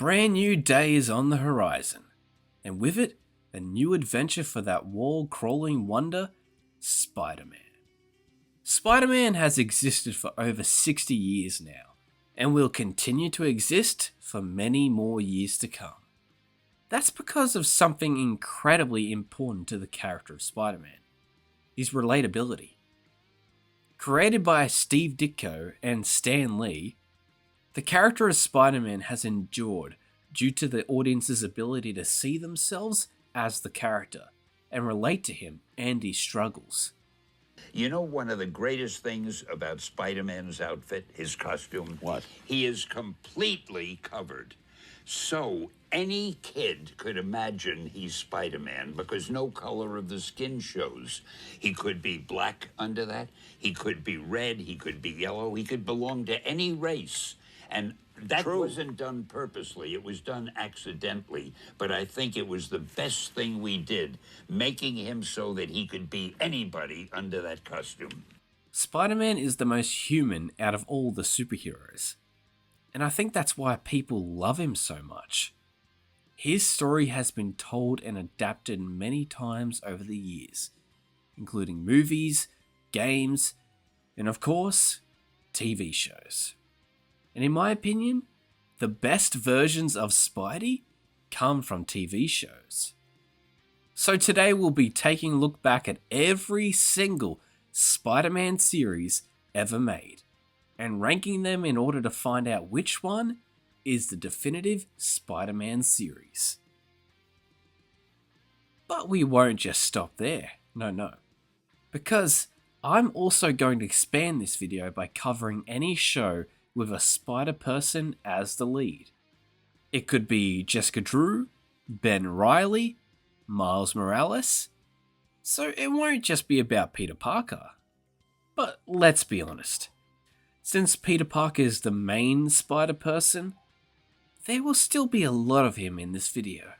brand new day is on the horizon, and with it, a new adventure for that wall-crawling wonder, Spider-Man. Spider-Man has existed for over 60 years now, and will continue to exist for many more years to come. That's because of something incredibly important to the character of Spider-Man, his relatability. Created by Steve Ditko and Stan Lee, the character of Spider-Man has endured due to the audience's ability to see themselves as the character and relate to him and his struggles. You know one of the greatest things about Spider-Man's outfit, his costume? What? He is completely covered. So any kid could imagine he's Spider-Man because no color of the skin shows. He could be black under that. He could be red. He could be yellow. He could belong to any race. And that wasn't done purposely. It was done accidentally. But I think it was the best thing we did, making him so that he could be anybody under that costume. Spider-Man is the most human out of all the superheroes. And I think that's why people love him so much. His story has been told and adapted many times over the years, including movies, games, and of course, TV shows. And in my opinion, the best versions of Spidey come from TV shows. So today we'll be taking a look back at every single Spider-Man series ever made, and ranking them in order to find out which one is the definitive Spider-Man series. But we won't just stop there, no. Because I'm also going to expand this video by covering any show with a Spider-Person as the lead. It could be Jessica Drew, Ben Reilly, Miles Morales, so it won't just be about Peter Parker. But let's be honest, since Peter Parker is the main Spider-Person, there will still be a lot of him in this video.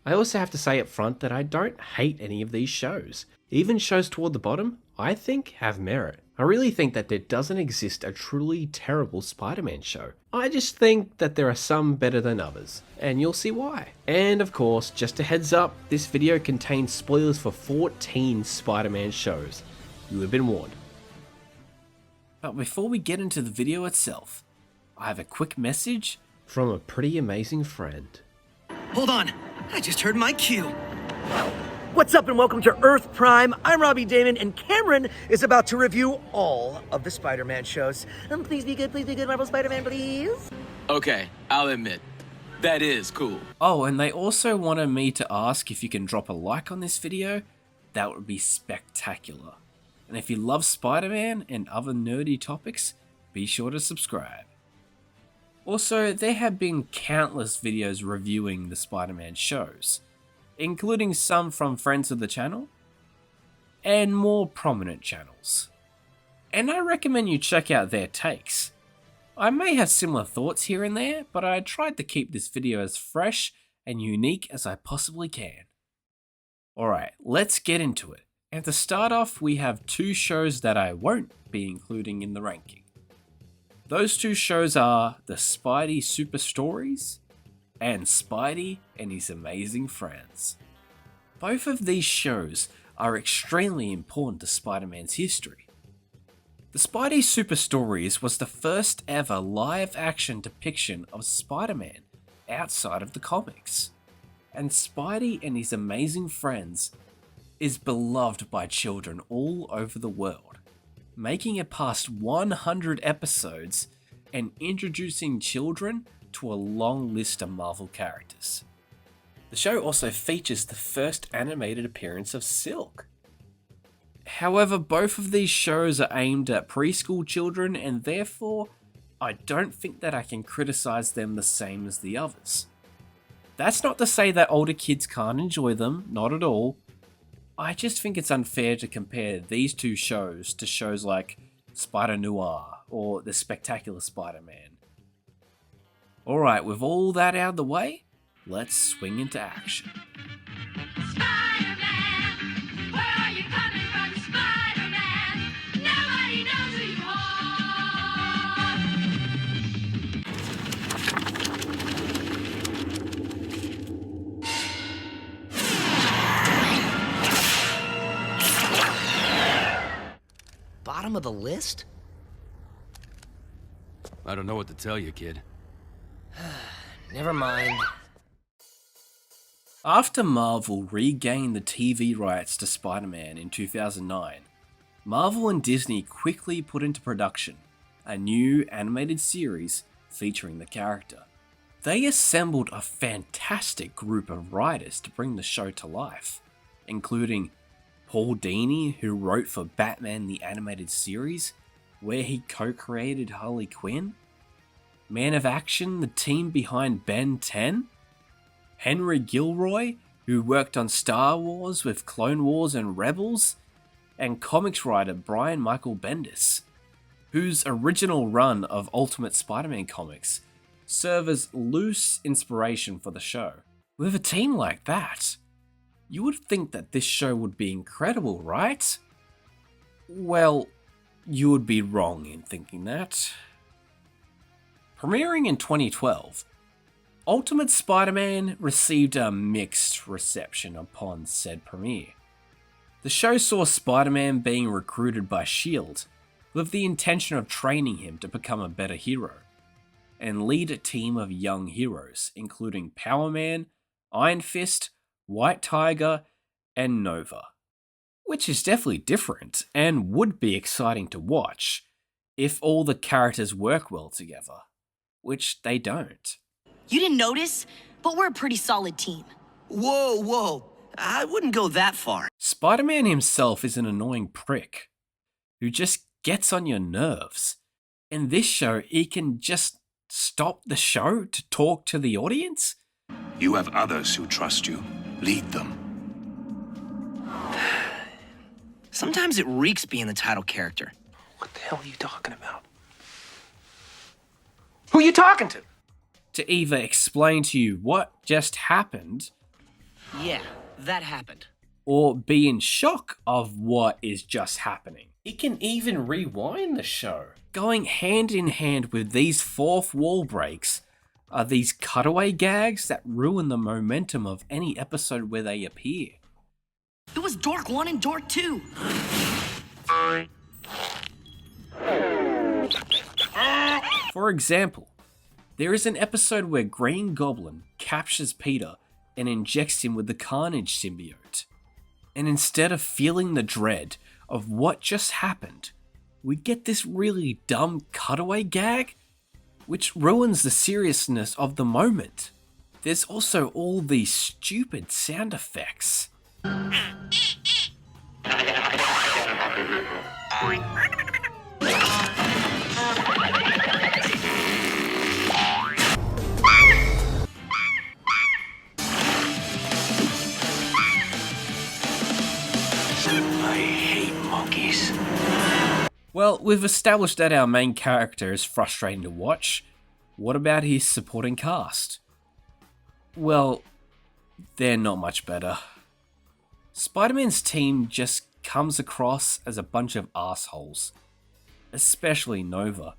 I also have to say up front that I don't hate any of these shows. Even shows toward the bottom, I think, have merit. I really think that there doesn't exist a truly terrible Spider-Man show. I just think that there are some better than others, and you'll see why. And of course, just a heads up, this video contains spoilers for 14 Spider-Man shows. You have been warned. But before we get into the video itself, I have a quick message from a pretty amazing friend. Hold on, I just heard my cue. What's up and welcome to Earth Prime. I'm Robbie Daymond and Cameron is about to review all of the Spider-Man shows. Please be good, Marvel Spider-Man, please. Okay, I'll admit, that is cool. Oh, and they also wanted me to ask if you can drop a like on this video. That would be spectacular. And if you love Spider-Man and other nerdy topics, be sure to subscribe. Also, there have been countless videos reviewing the Spider-Man shows, including some from friends of the channel, and more prominent channels. And I recommend you check out their takes. I may have similar thoughts here and there, but I tried to keep this video as fresh and unique as I possibly can. Alright, let's get into it. And to start off, we have two shows that I won't be including in the ranking. Those two shows are the Spidey Super Stories and Spidey and His Amazing Friends. Both of these shows are extremely important to Spider-Man's history. The Spidey Super Stories was the first ever live-action depiction of Spider-Man outside of the comics, and Spidey and His Amazing Friends is beloved by children all over the world, making it past 100 episodes and introducing children to a long list of Marvel characters. The show also features the first animated appearance of Silk. However, both of these shows are aimed at preschool children, and therefore, I don't think that I can criticize them the same as the others. That's not to say that older kids can't enjoy them, not at all. I just think it's unfair to compare these two shows to shows like Spider-Noir or The Spectacular Spider-Man. Alright, with all that out of the way, let's swing into action. Spider-Man, where are you coming from, Spider-Man? Nobody knows who you are. bottom of the list? I don't know what to tell you, kid. Never mind. After Marvel regained the TV rights to Spider-Man in 2009, Marvel and Disney quickly put into production a new animated series featuring the character. They assembled a fantastic group of writers to bring the show to life, including Paul Dini, who wrote for Batman the Animated Series, where he co-created Harley Quinn, Man of Action, the team behind Ben 10, Henry Gilroy, who worked on Star Wars with Clone Wars and Rebels, and comics writer Brian Michael Bendis, whose original run of Ultimate Spider-Man comics serve as loose inspiration for the show. With a team like that, you would think that this show would be incredible, right? Well, you would be wrong in thinking that. Premiering in 2012, Ultimate Spider-Man received a mixed reception upon said premiere. The show saw Spider-Man being recruited by S.H.I.E.L.D. with the intention of training him to become a better hero, and lead a team of young heroes, including Power Man, Iron Fist, White Tiger, and Nova. Which is definitely different, and would be exciting to watch, if all the characters work well together. Which they don't. You didn't notice? But we're a pretty solid team. Whoa, whoa. I wouldn't go that far. Spider-Man himself is an annoying prick, who just gets on your nerves. In this show, he can just stop the show to talk to the audience? You have others who trust you. Lead them. Sometimes it reeks being the title character. What the hell are you talking about? Who are you talking to? To either explain to you what just happened, Yeah, that happened. or be in shock of what is just happening. He can even rewind the show. Going hand in hand with these fourth wall breaks are these cutaway gags that ruin the momentum of any episode where they appear. It was Dork 1 and Dork 2. For example, there is an episode where Green Goblin captures Peter and injects him with the Carnage symbiote. And instead of feeling the dread of what just happened, we get this really dumb cutaway gag, which ruins the seriousness of the moment. There's also all these stupid sound effects. I hate monkeys. Well, we've established that our main character is frustrating to watch. What about his supporting cast? Well, they're not much better. Spider-Man's team just comes across as a bunch of assholes, especially Nova.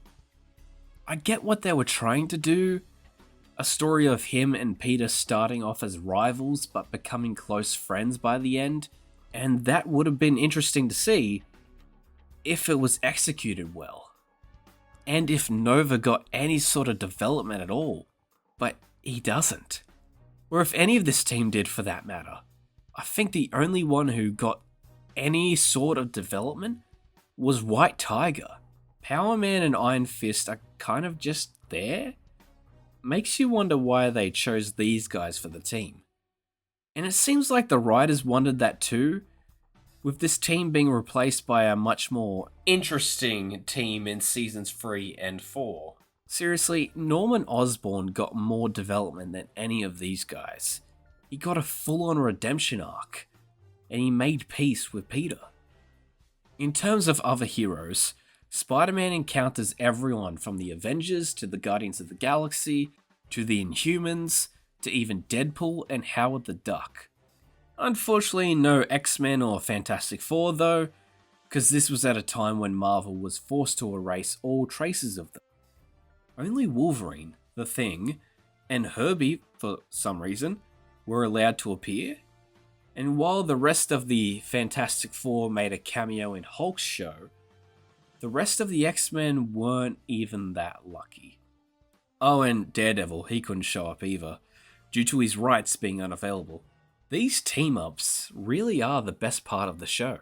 I get what they were trying to do, a story of him and Peter starting off as rivals but becoming close friends by the end, and that would have been interesting to see if it was executed well. And if Nova got any sort of development at all, but he doesn't. Or if any of this team did for that matter. I think the only one who got any sort of development was White Tiger. Power Man and Iron Fist are kind of just there. Makes you wonder why they chose these guys for the team. And it seems like the writers wondered that too, with this team being replaced by a much more interesting team in seasons 3 and 4. Seriously, Norman Osborn got more development than any of these guys. He got a full-on redemption arc, and he made peace with Peter. In terms of other heroes, Spider-Man encounters everyone from the Avengers to the Guardians of the Galaxy, to the Inhumans, to even Deadpool and Howard the Duck. Unfortunately, no X-Men or Fantastic Four though, because this was at a time when Marvel was forced to erase all traces of them. Only Wolverine, The Thing, and Herbie, for some reason, were allowed to appear, and while the rest of the Fantastic Four made a cameo in Hulk's show, the rest of the X-Men weren't even that lucky. Oh, and Daredevil, he couldn't show up either, due to his rights being unavailable. These team-ups really are the best part of the show.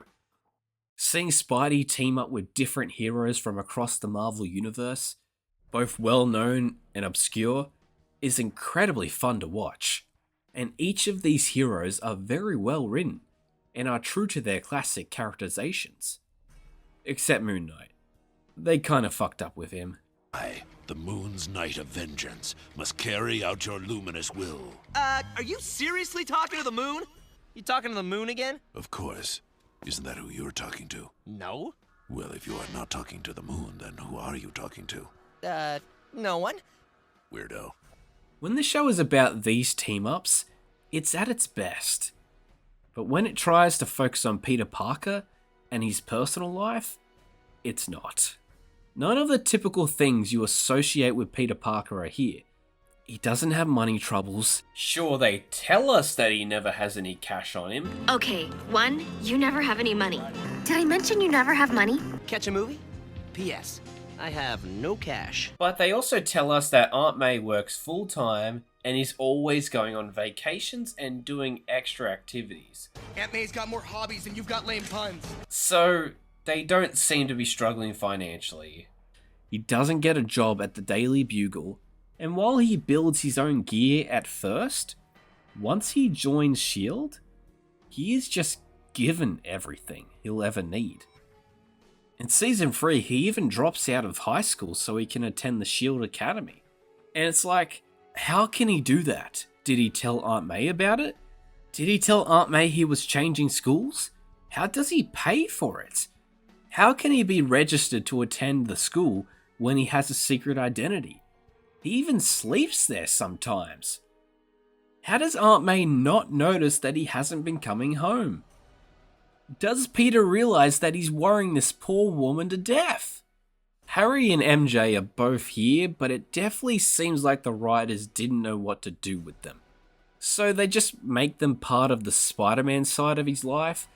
Seeing Spidey team up with different heroes from across the Marvel Universe, both well-known and obscure, is incredibly fun to watch. And each of these heroes are very well written, and are true to their classic characterizations. Except Moon Knight. They kinda fucked up with him. I, the Moon's Knight of Vengeance, must carry out your luminous will. Are you seriously talking to the moon? You talking to the moon again? Of course. Isn't that who you're talking to? No. Well, if you are not talking to the moon, then who are you talking to? No one. Weirdo. When the show is about these team-ups, it's at its best. But when it tries to focus on Peter Parker and his personal life, it's not. None of the typical things you associate with Peter Parker are here. He doesn't have money troubles. Sure, they tell us that he never has any cash on him. Okay, 1, you never have any money. Did I mention you never have money? Catch a movie? P.S. I have no cash. But they also tell us that Aunt May works full-time and is always going on vacations and doing extra activities. Aunt May's got more hobbies and you've got lame puns. So, they don't seem to be struggling financially. He doesn't get a job at the Daily Bugle, and while he builds his own gear at first, once he joins S.H.I.E.L.D., he is just given everything he'll ever need. In Season 3, he even drops out of high school so he can attend the S.H.I.E.L.D. Academy. And it's like, how can he do that? Did he tell Aunt May about it? Did he tell Aunt May he was changing schools? How does he pay for it? How can he be registered to attend the school when he has a secret identity? He even sleeps there sometimes. How does Aunt May not notice that he hasn't been coming home? Does Peter realize that he's worrying this poor woman to death? Harry and MJ are both here, but it definitely seems like the writers didn't know what to do with them. So they just make them part of the Spider-Man side of his life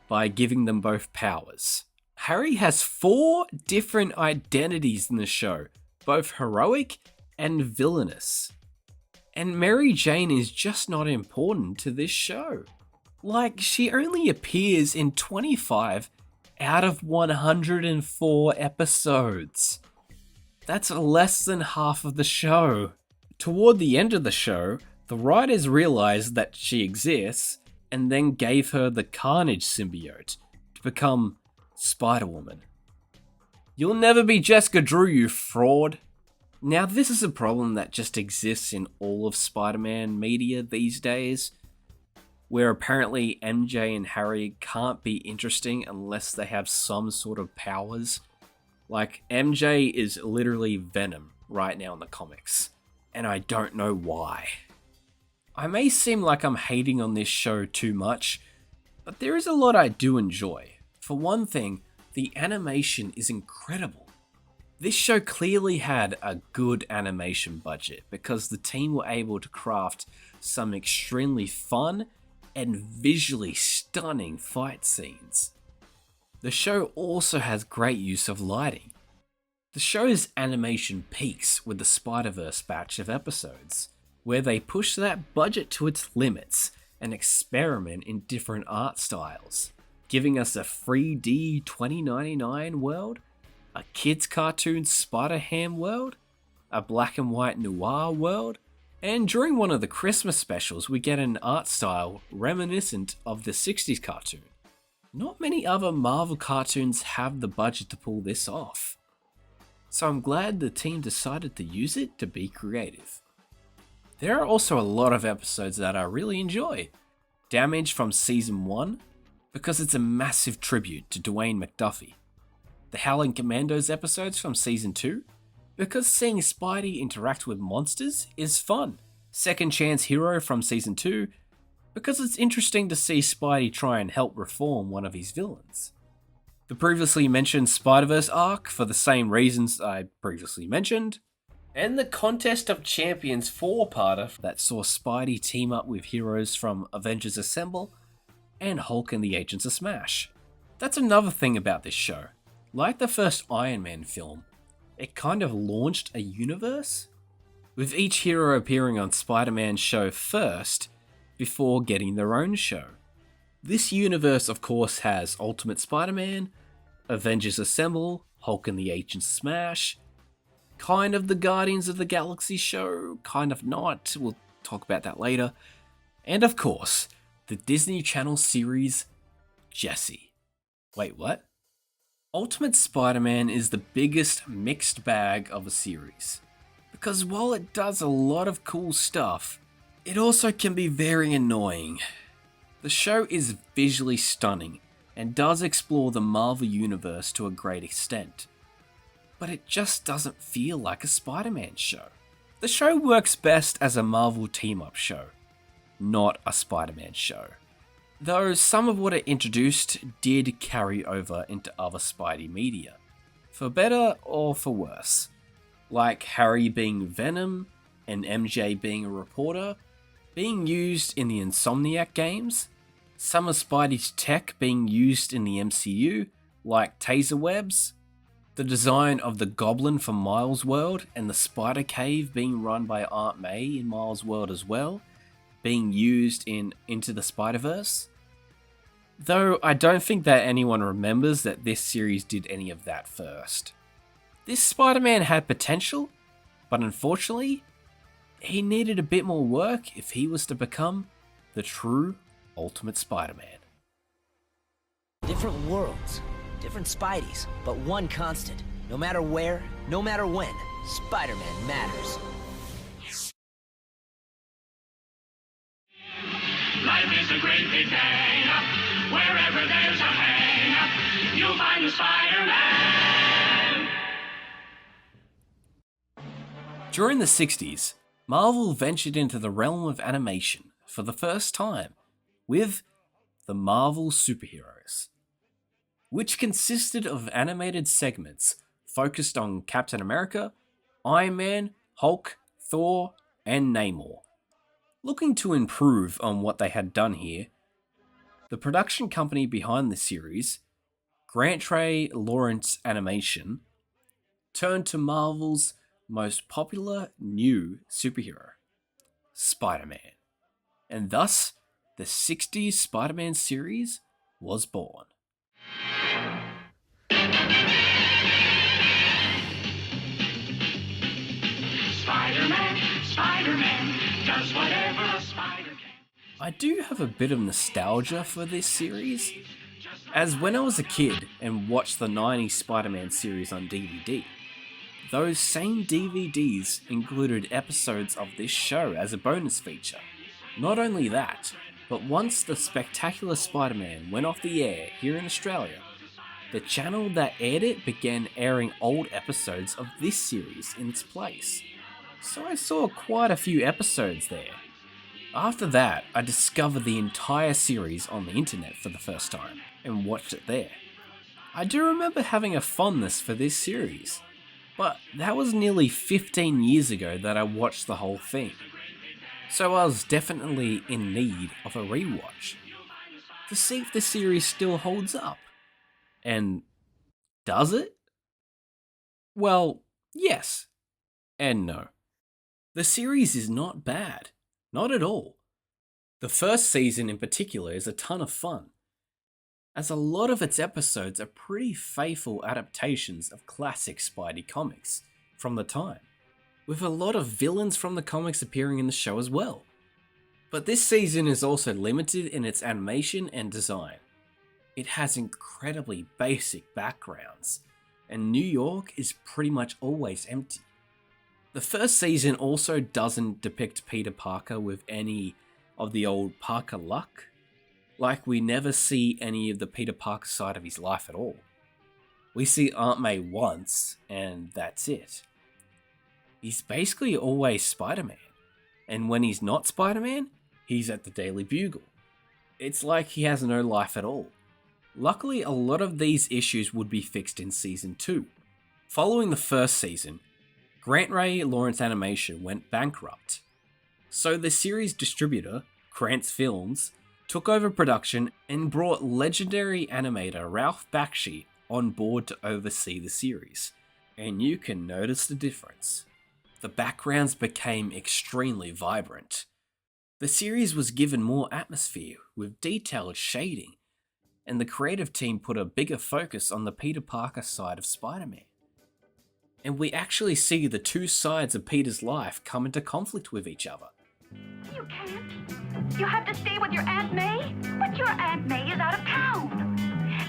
by giving them both powers. Harry has 4 different identities in the show, both heroic and villainous. And Mary Jane is just not important to this show. Like, she only appears in 25 out of 104 episodes. That's less than half of the show. Toward the end of the show, the writers realized that she exists and then gave her the Carnage symbiote to become Spider-Woman. You'll never be Jessica Drew, you fraud. Now, this is a problem that just exists in all of Spider-Man media these days, where apparently MJ and Harry can't be interesting unless they have some sort of powers. Like, MJ is literally Venom right now in the comics, and I don't know why. I may seem like I'm hating on this show too much, but there is a lot I do enjoy. For one thing, the animation is incredible. This show clearly had a good animation budget because the team were able to craft some extremely fun and visually stunning fight scenes. The show also has great use of lighting. The show's animation peaks with the Spider-Verse batch of episodes, where they push that budget to its limits and experiment in different art styles, giving us a 3D 2099 world, a kids cartoon Spider-Ham world, a black and white noir world, and during one of the Christmas specials we get an art style reminiscent of the 60s cartoon. Not many other Marvel cartoons have the budget to pull this off, so I'm glad the team decided to use it to be creative. There are also a lot of episodes that I really enjoy. Damage from Season 1, because it's a massive tribute to Dwayne McDuffie. The Howling Commandos episodes from Season 2, because seeing Spidey interact with monsters is fun. Second Chance Hero from Season 2, because it's interesting to see Spidey try and help reform one of his villains. The previously mentioned Spider-Verse arc for the same reasons I previously mentioned, and the Contest of Champions 4-parter that saw Spidey team up with heroes from Avengers Assemble and Hulk and the Agents of S.M.A.S.H. That's another thing about this show. Like the first Iron Man film, it kind of launched a universe, with each hero appearing on Spider-Man's show first, before getting their own show. This universe of course has Ultimate Spider-Man, Avengers Assemble, Hulk and the Agents of S.M.A.S.H, kind of the Guardians of the Galaxy show, kind of not, we'll talk about that later, and of course, the Disney Channel series, Jesse. Wait, what? Ultimate Spider-Man is the biggest mixed bag of a series, because while it does a lot of cool stuff, it also can be very annoying. The show is visually stunning and does explore the Marvel Universe to a great extent, but it just doesn't feel like a Spider-Man show. The show works best as a Marvel team-up show, not a Spider-Man show. Though some of what it introduced did carry over into other Spidey media, for better or for worse, like Harry being Venom and MJ being a reporter, being used in the Insomniac games, some of Spidey's tech being used in the MCU, like taser webs, the design of the Goblin from Miles' World and the Spider Cave being run by Aunt May in Miles' World as well, being used in Into the Spider-Verse. Though I don't think that anyone remembers that this series did any of that first. This Spider-Man had potential, but unfortunately, he needed a bit more work if he was to become the true Ultimate Spider-Man. Different worlds, different Spideys, but one constant. No matter where, no matter when, Spider-Man matters. Life is a great big day. Wherever there's a hang, you'll find the Spider-Man. During the 60s, Marvel ventured into the realm of animation for the first time with the Marvel Superheroes, which consisted of animated segments focused on Captain America, Iron Man, Hulk, Thor, and Namor. Looking to improve on what they had done here, the production company behind the series, Grant Ray Lawrence Animation, turned to Marvel's most popular new superhero, Spider-Man, and thus the 60s Spider-Man series was born. Spider-Man, Spider-Man, does whatever a spider can. I do have a bit of nostalgia for this series, as when I was a kid and watched the 90s Spider-Man series on DVD, those same DVDs included episodes of this show as a bonus feature. Not only that, but once the Spectacular Spider-Man went off the air here in Australia, the channel that aired it began airing old episodes of this series in its place. So I saw quite a few episodes there. After that, I discovered the entire series on the internet for the first time, and watched it there. I do remember having a fondness for this series, but that was nearly 15 years ago that I watched the whole thing, so I was definitely in need of a rewatch, to see if the series still holds up. And does it? Well, yes, and no. The series is not bad. Not at all. The first season in particular is a ton of fun, as a lot of its episodes are pretty faithful adaptations of classic Spidey comics from the time, with a lot of villains from the comics appearing in the show as well. But this season is also limited in its animation and design. It has incredibly basic backgrounds, and New York is pretty much always empty. The first season also doesn't depict Peter Parker with any of the old Parker luck. Like, we never see any of the Peter Parker side of his life at all. We see Aunt May once, and that's it. He's basically always Spider-Man, and when he's not Spider-Man, he's at the Daily Bugle. It's like he has no life at all. Luckily, a lot of these issues would be fixed in Season 2. Following the first season, Grant Ray Lawrence Animation went bankrupt, so the series distributor, Krantz Films, took over production and brought legendary animator Ralph Bakshi on board to oversee the series, and you can notice the difference. The backgrounds became extremely vibrant. The series was given more atmosphere with detailed shading, and the creative team put a bigger focus on the Peter Parker side of Spider-Man. And we actually see the two sides of Peter's life come into conflict with each other. You can't. You have to stay with your Aunt May? But your Aunt May is out of town.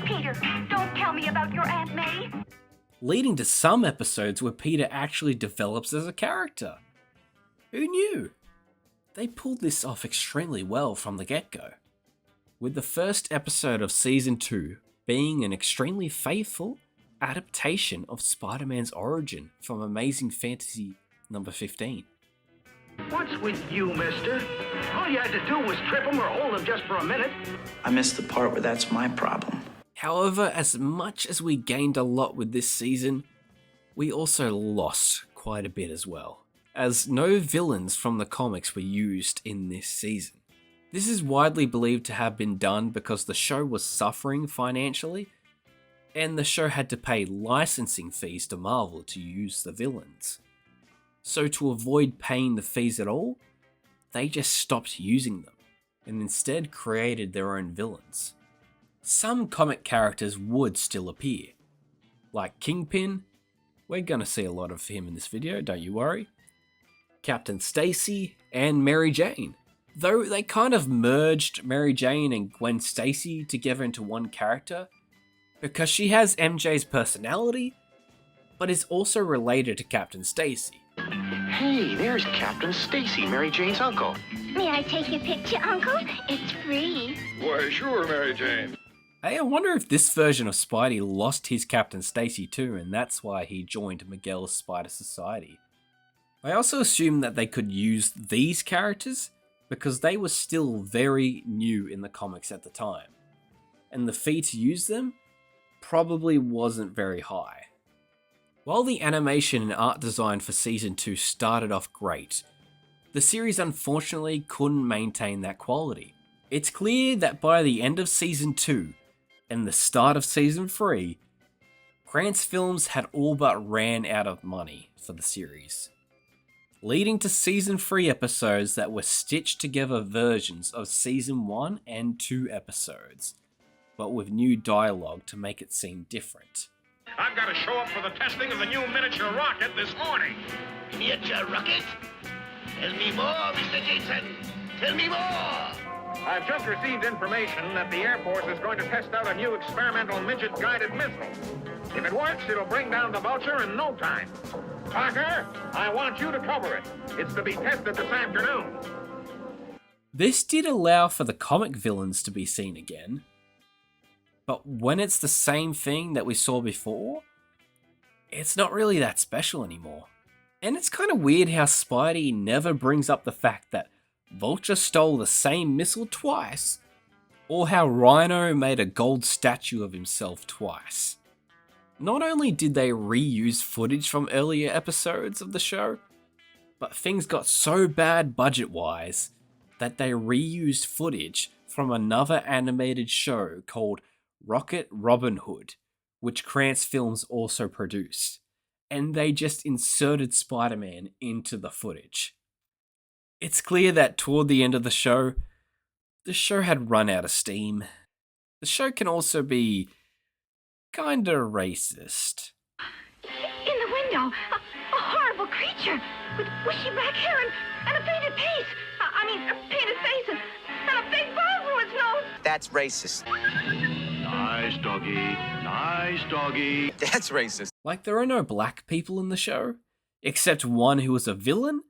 Peter, don't tell me about your Aunt May. Leading to some episodes where Peter actually develops as a character. Who knew? They pulled this off extremely well from the get-go, with the first episode of Season 2 being an extremely faithful adaptation of Spider-Man's origin from Amazing Fantasy number 15. What's with you, mister? All you had to do was trip him or hold him just for a minute. I missed the part where that's my problem. However, as much as we gained a lot with this season, we also lost quite a bit as well, as no villains from the comics were used in this season. This is widely believed to have been done because the show was suffering financially, and the show had to pay licensing fees to Marvel to use the villains. So to avoid paying the fees at all, they just stopped using them, and instead created their own villains. Some comic characters would still appear, like Kingpin. We're gonna see a lot of him in this video, don't you worry. Captain Stacy and Mary Jane. Though they kind of merged Mary Jane and Gwen Stacy together into one character, because she has MJ's personality, but is also related to Captain Stacy. Hey, there's Captain Stacy, Mary Jane's uncle. May I take your picture, Uncle? It's free. Why, sure, Mary Jane. Hey, I wonder if this version of Spidey lost his Captain Stacy too, and that's why he joined Miguel's Spider Society. I also assume that they could use these characters because they were still very new in the comics at the time, and the fee to use them probably wasn't very high. While the animation and art design for Season 2 started off great, the series unfortunately couldn't maintain that quality. It's clear that by the end of Season 2 and the start of Season 3, Grant's Films had all but ran out of money for the series, leading to Season 3 episodes that were stitched together versions of Season 1 and 2 episodes, but with new dialogue to make it seem different. I've got to show up for the testing of the new miniature rocket this morning. Miniature rocket? Tell me more, Mr. Jason. Tell me more. I've just received information that the Air Force is going to test out a new experimental midget-guided missile. If it works, it'll bring down the Vulture in no time. Parker, I want you to cover it. It's to be tested this afternoon. This did allow for the comic villains to be seen again, but when it's the same thing that we saw before, it's not really that special anymore. And it's kind of weird how Spidey never brings up the fact that Vulture stole the same missile twice, or how Rhino made a gold statue of himself twice. Not only did they reuse footage from earlier episodes of the show, but things got so bad budget-wise that they reused footage from another animated show called Rocket Robin Hood, which Krantz Films also produced, and they just inserted Spider-Man into the footage. It's clear that toward the end of the show had run out of steam. The show can also be kinda racist. In the window, a horrible creature with bushy black hair and a painted face. A painted face and a big bulb through its nose. That's racist. Nice doggy. Nice doggy. That's racist. Like, there are no black people in the show, except one who was a villain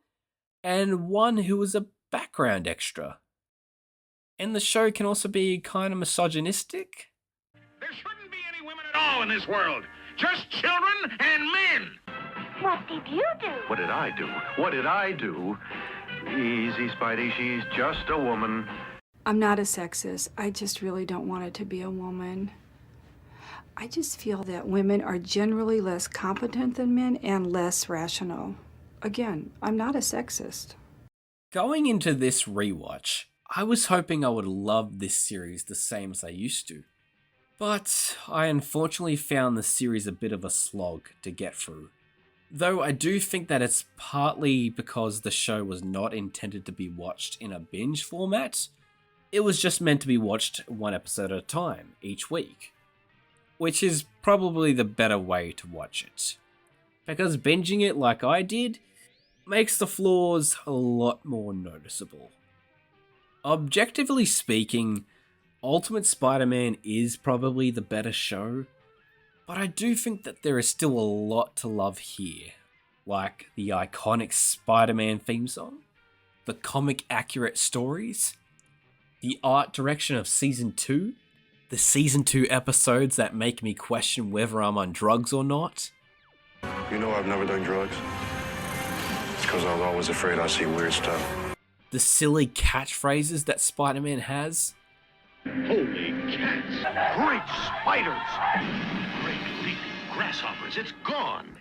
and one who was a background extra. And the show can also be kind of misogynistic. There shouldn't be any women at all in this world. Just children and men. What did you do? What did I do? What did I do? Easy, Spidey. She's just a woman. I'm not a sexist. I just really don't want it to be a woman. I just feel that women are generally less competent than men and less rational. Again, I'm not a sexist. Going into this rewatch, I was hoping I would love this series the same as I used to. But I unfortunately found the series a bit of a slog to get through. Though I do think that it's partly because the show was not intended to be watched in a binge format. It was just meant to be watched one episode at a time, each week. Which is probably the better way to watch it. Because binging it like I did makes the flaws a lot more noticeable. Objectively speaking, Ultimate Spider-Man is probably the better show, but I do think that there is still a lot to love here, like the iconic Spider-Man theme song, the comic-accurate stories, the art direction of Season 2, the Season 2 episodes that make me question whether I'm on drugs or not. You know I've never done drugs. It's because I was always afraid I'd see weird stuff. The silly catchphrases that Spider-Man has. Holy cats! Great spiders! Great leaping grasshoppers! It's gone!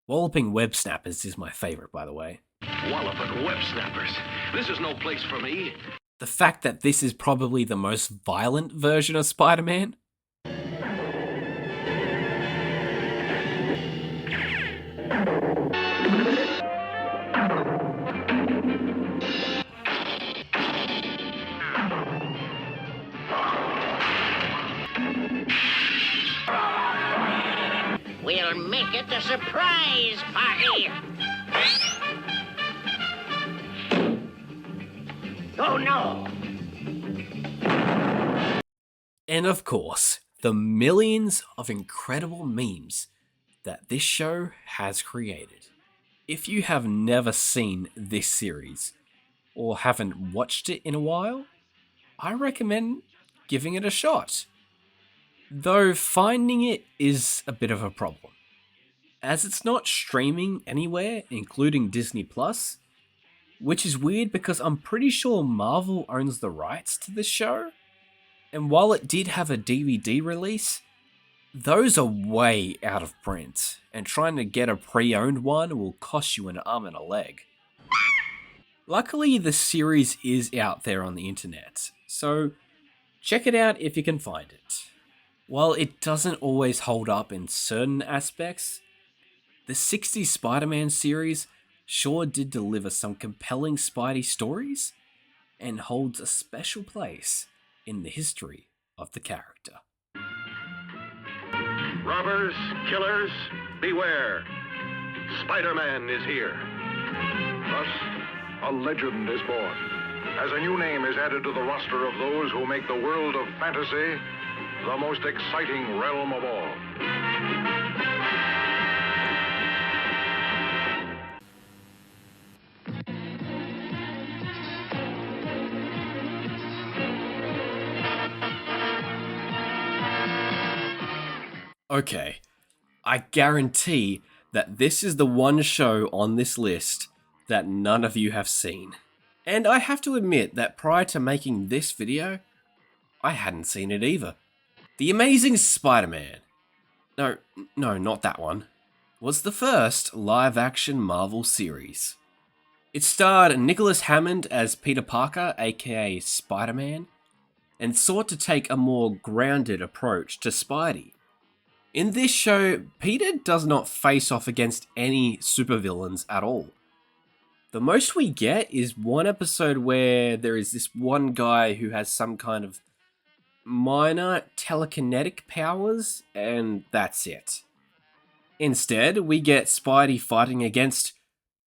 Walloping web snappers is my favourite, by the way. Walloping web snappers. This is no place for me. The fact that this is probably the most violent version of Spider-Man. We'll make it a surprise party! Oh no! And of course, the millions of incredible memes that this show has created. If you have never seen this series, or haven't watched it in a while, I recommend giving it a shot. Though finding it is a bit of a problem, as it's not streaming anywhere, including Disney+, which is weird because I'm pretty sure Marvel owns the rights to this show, and while it did have a DVD release, those are way out of print, and trying to get a pre-owned one will cost you an arm and a leg. Luckily, the series is out there on the internet, so check it out if you can find it. While it doesn't always hold up in certain aspects, the 60s Spider-Man series sure did deliver some compelling Spidey stories and holds a special place in the history of the character. Robbers, killers, beware. Spider-Man is here. Thus, a legend is born. As a new name is added to the roster of those who make the world of fantasy the most exciting realm of all. Okay, I guarantee that this is the one show on this list that none of you have seen. And I have to admit that prior to making this video, I hadn't seen it either. The Amazing Spider-Man, no, not that one, was the first live-action Marvel series. It starred Nicholas Hammond as Peter Parker, aka Spider-Man, and sought to take a more grounded approach to Spidey. In this show, Peter does not face off against any supervillains at all. The most we get is one episode where there is this one guy who has some kind of minor telekinetic powers, and that's it. Instead, we get Spidey fighting against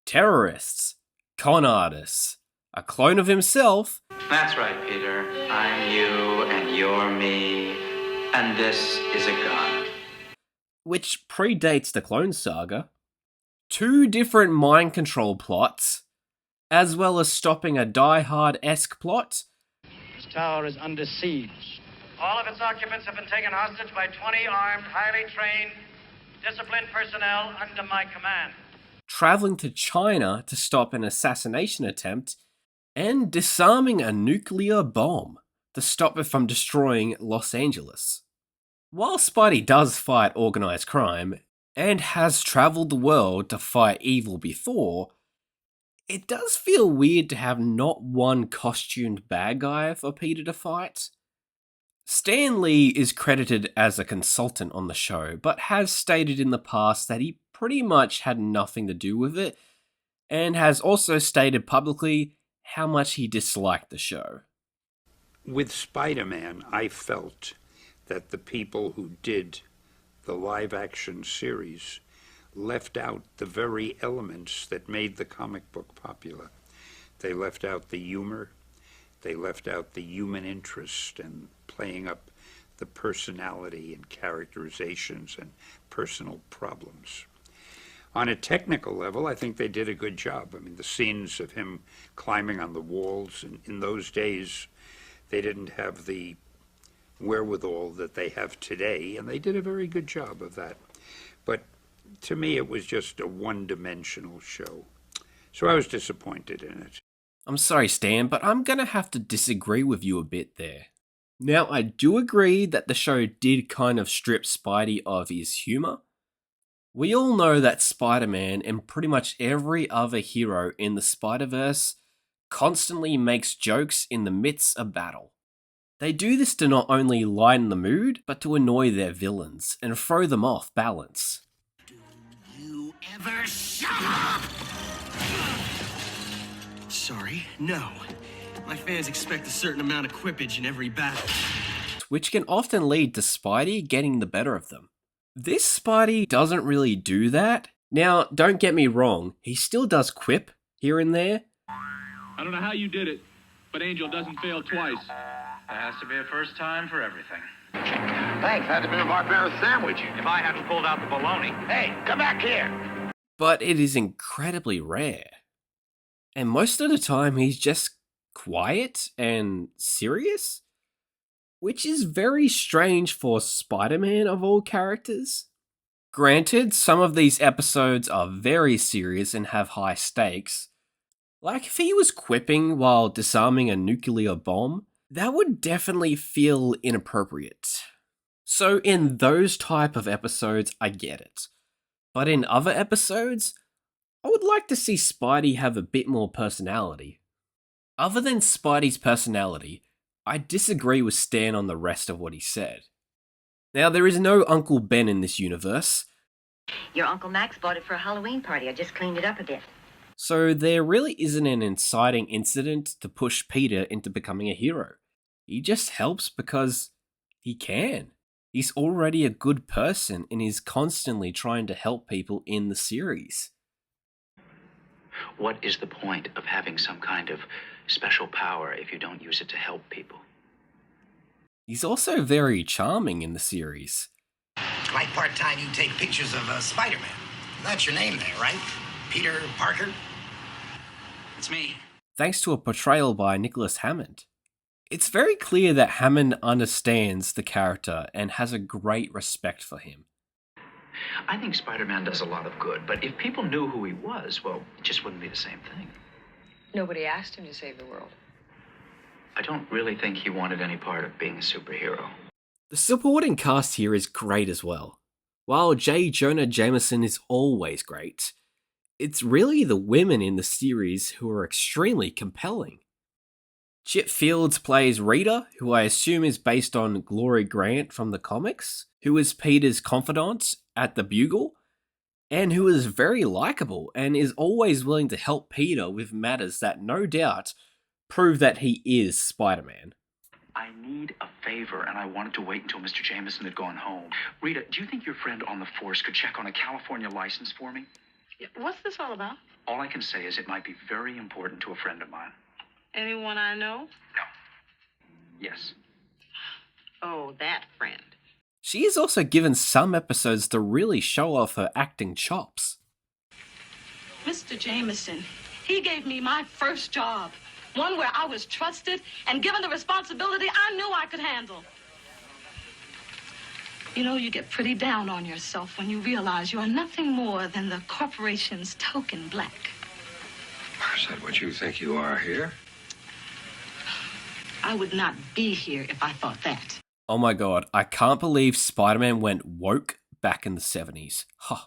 terrorists, con artists, a clone of himself. That's right, Peter. I'm you, and you're me, and this is a gun. Which predates the Clone Saga, 2 different mind control plots, as well as stopping a Die Hard-esque plot. This tower is under siege. All of its occupants have been taken hostage by 20 armed, highly trained, disciplined personnel under my command. Traveling to China to stop an assassination attempt, and disarming a nuclear bomb to stop it from destroying Los Angeles. While Spidey does fight organized crime, and has traveled the world to fight evil before, it does feel weird to have not one costumed bad guy for Peter to fight. Stan Lee is credited as a consultant on the show, but has stated in the past that he pretty much had nothing to do with it, and has also stated publicly how much he disliked the show. With Spider-Man, I felt that the people who did the live-action series left out the very elements that made the comic book popular. They left out the humor, they left out the human interest and playing up the personality and characterizations and personal problems. On a technical level, I think they did a good job. I mean, the scenes of him climbing on the walls, in those days, they didn't have the wherewithal that they have today, and they did a very good job of that. But to me, it was just a one-dimensional show. So I was disappointed in it. I'm sorry, Stan, but I'm gonna have to disagree with you a bit there. Now, I do agree that the show did kind of strip Spidey of his humor. We all know that Spider-Man and pretty much every other hero in the Spider-Verse constantly makes jokes in the midst of battle. They do this to not only lighten the mood, but to annoy their villains and throw them off balance. You ever shut up? Sorry, no. My fans expect a certain amount of quippage in every battle. Which can often lead to Spidey getting the better of them. This Spidey doesn't really do that. Now, don't get me wrong, he still does quip here and there. I don't know how you did it, but Angel doesn't fail twice. There has to be a first time for everything. Thanks, had to be a barbaric sandwich. If I hadn't pulled out the baloney. Hey, come back here. But it is incredibly rare. And most of the time he's just quiet and serious, which is very strange for Spider-Man of all characters. Granted, some of these episodes are very serious and have high stakes. Like if he was quipping while disarming a nuclear bomb, that would definitely feel inappropriate. So in those type of episodes, I get it. But in other episodes, I would like to see Spidey have a bit more personality. Other than Spidey's personality, I disagree with Stan on the rest of what he said. Now, there is no Uncle Ben in this universe. Your Uncle Max bought it for a Halloween party. I just cleaned it up a bit. So there really isn't an inciting incident to push Peter into becoming a hero. He just helps because he can. He's already a good person and is constantly trying to help people in the series. What is the point of having some kind of special power if you don't use it to help people? He's also very charming in the series. Like part-time, you take pictures of Spider-Man. That's your name there, right? Peter Parker? It's me. Thanks to a portrayal by Nicholas Hammond. It's very clear that Hammond understands the character and has a great respect for him. I think Spider-Man does a lot of good, but if people knew who he was, well, it just wouldn't be the same thing. Nobody asked him to save the world. I don't really think he wanted any part of being a superhero. The supporting cast here is great as well. While J. Jonah Jameson is always great, it's really the women in the series who are extremely compelling. Chip Fields plays Rita, who I assume is based on Glory Grant from the comics, who is Peter's confidant at the Bugle, and who is very likable and is always willing to help Peter with matters that no doubt prove that he is Spider-Man. I need a favor, and I wanted to wait until Mr. Jameson had gone home. Rita, do you think your friend on the force could check on a California license for me? What's this all about? All I can say is it might be very important to a friend of mine. Anyone I know? No. Yes. Oh, that friend. She is also given some episodes to really show off her acting chops. Mr. Jameson, he gave me my first job. One where I was trusted and given the responsibility I knew I could handle. You know, you get pretty down on yourself when you realize you are nothing more than the corporation's token black. Is that what you think you are here? I would not be here if I thought that. Oh my god, I can't believe Spider-Man went woke back in the 70s. Huh.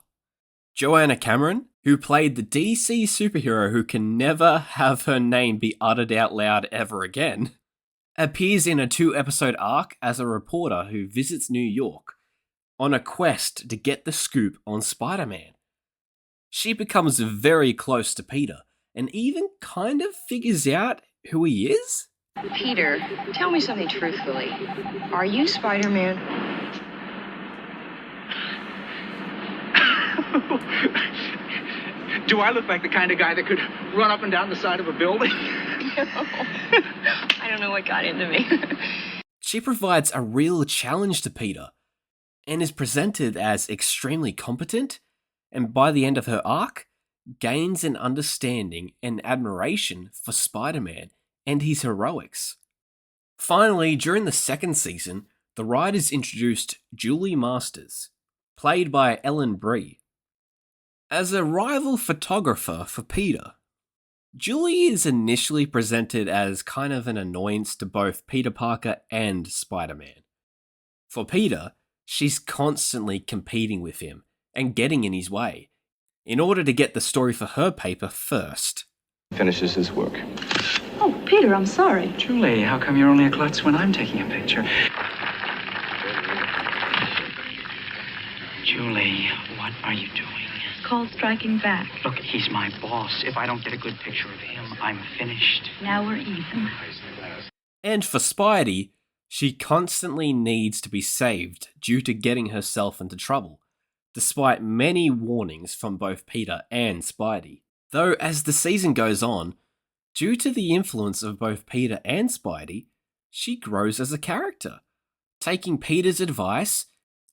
Joanna Cameron, who played the DC superhero who can never have her name be uttered out loud ever again, appears in a 2-episode arc as a reporter who visits New York on a quest to get the scoop on Spider-Man. She becomes very close to Peter and even kind of figures out who he is. Peter, tell me something truthfully. Are you Spider-Man? Do I look like the kind of guy that could run up and down the side of a building? I don't know what got into me. She provides a real challenge to Peter and is presented as extremely competent, and by the end of her arc, gains an understanding and admiration for Spider-Man and his heroics. Finally, during the second season, the writers introduced Julie Masters, played by Ellen Brie, as a rival photographer for Peter. Julie is initially presented as kind of an annoyance to both Peter Parker and Spider-Man. For Peter, she's constantly competing with him and getting in his way, in order to get the story for her paper first. Finishes his work. Oh, Peter, I'm sorry. Julie, how come you're only a klutz when I'm taking a picture? Julie, what are you doing? It's called striking back. Look, he's my boss. If I don't get a good picture of him, I'm finished. Now we're even. And for Spidey, she constantly needs to be saved due to getting herself into trouble, despite many warnings from both Peter and Spidey. Though as the season goes on, due to the influence of both Peter and Spidey, she grows as a character, taking Peter's advice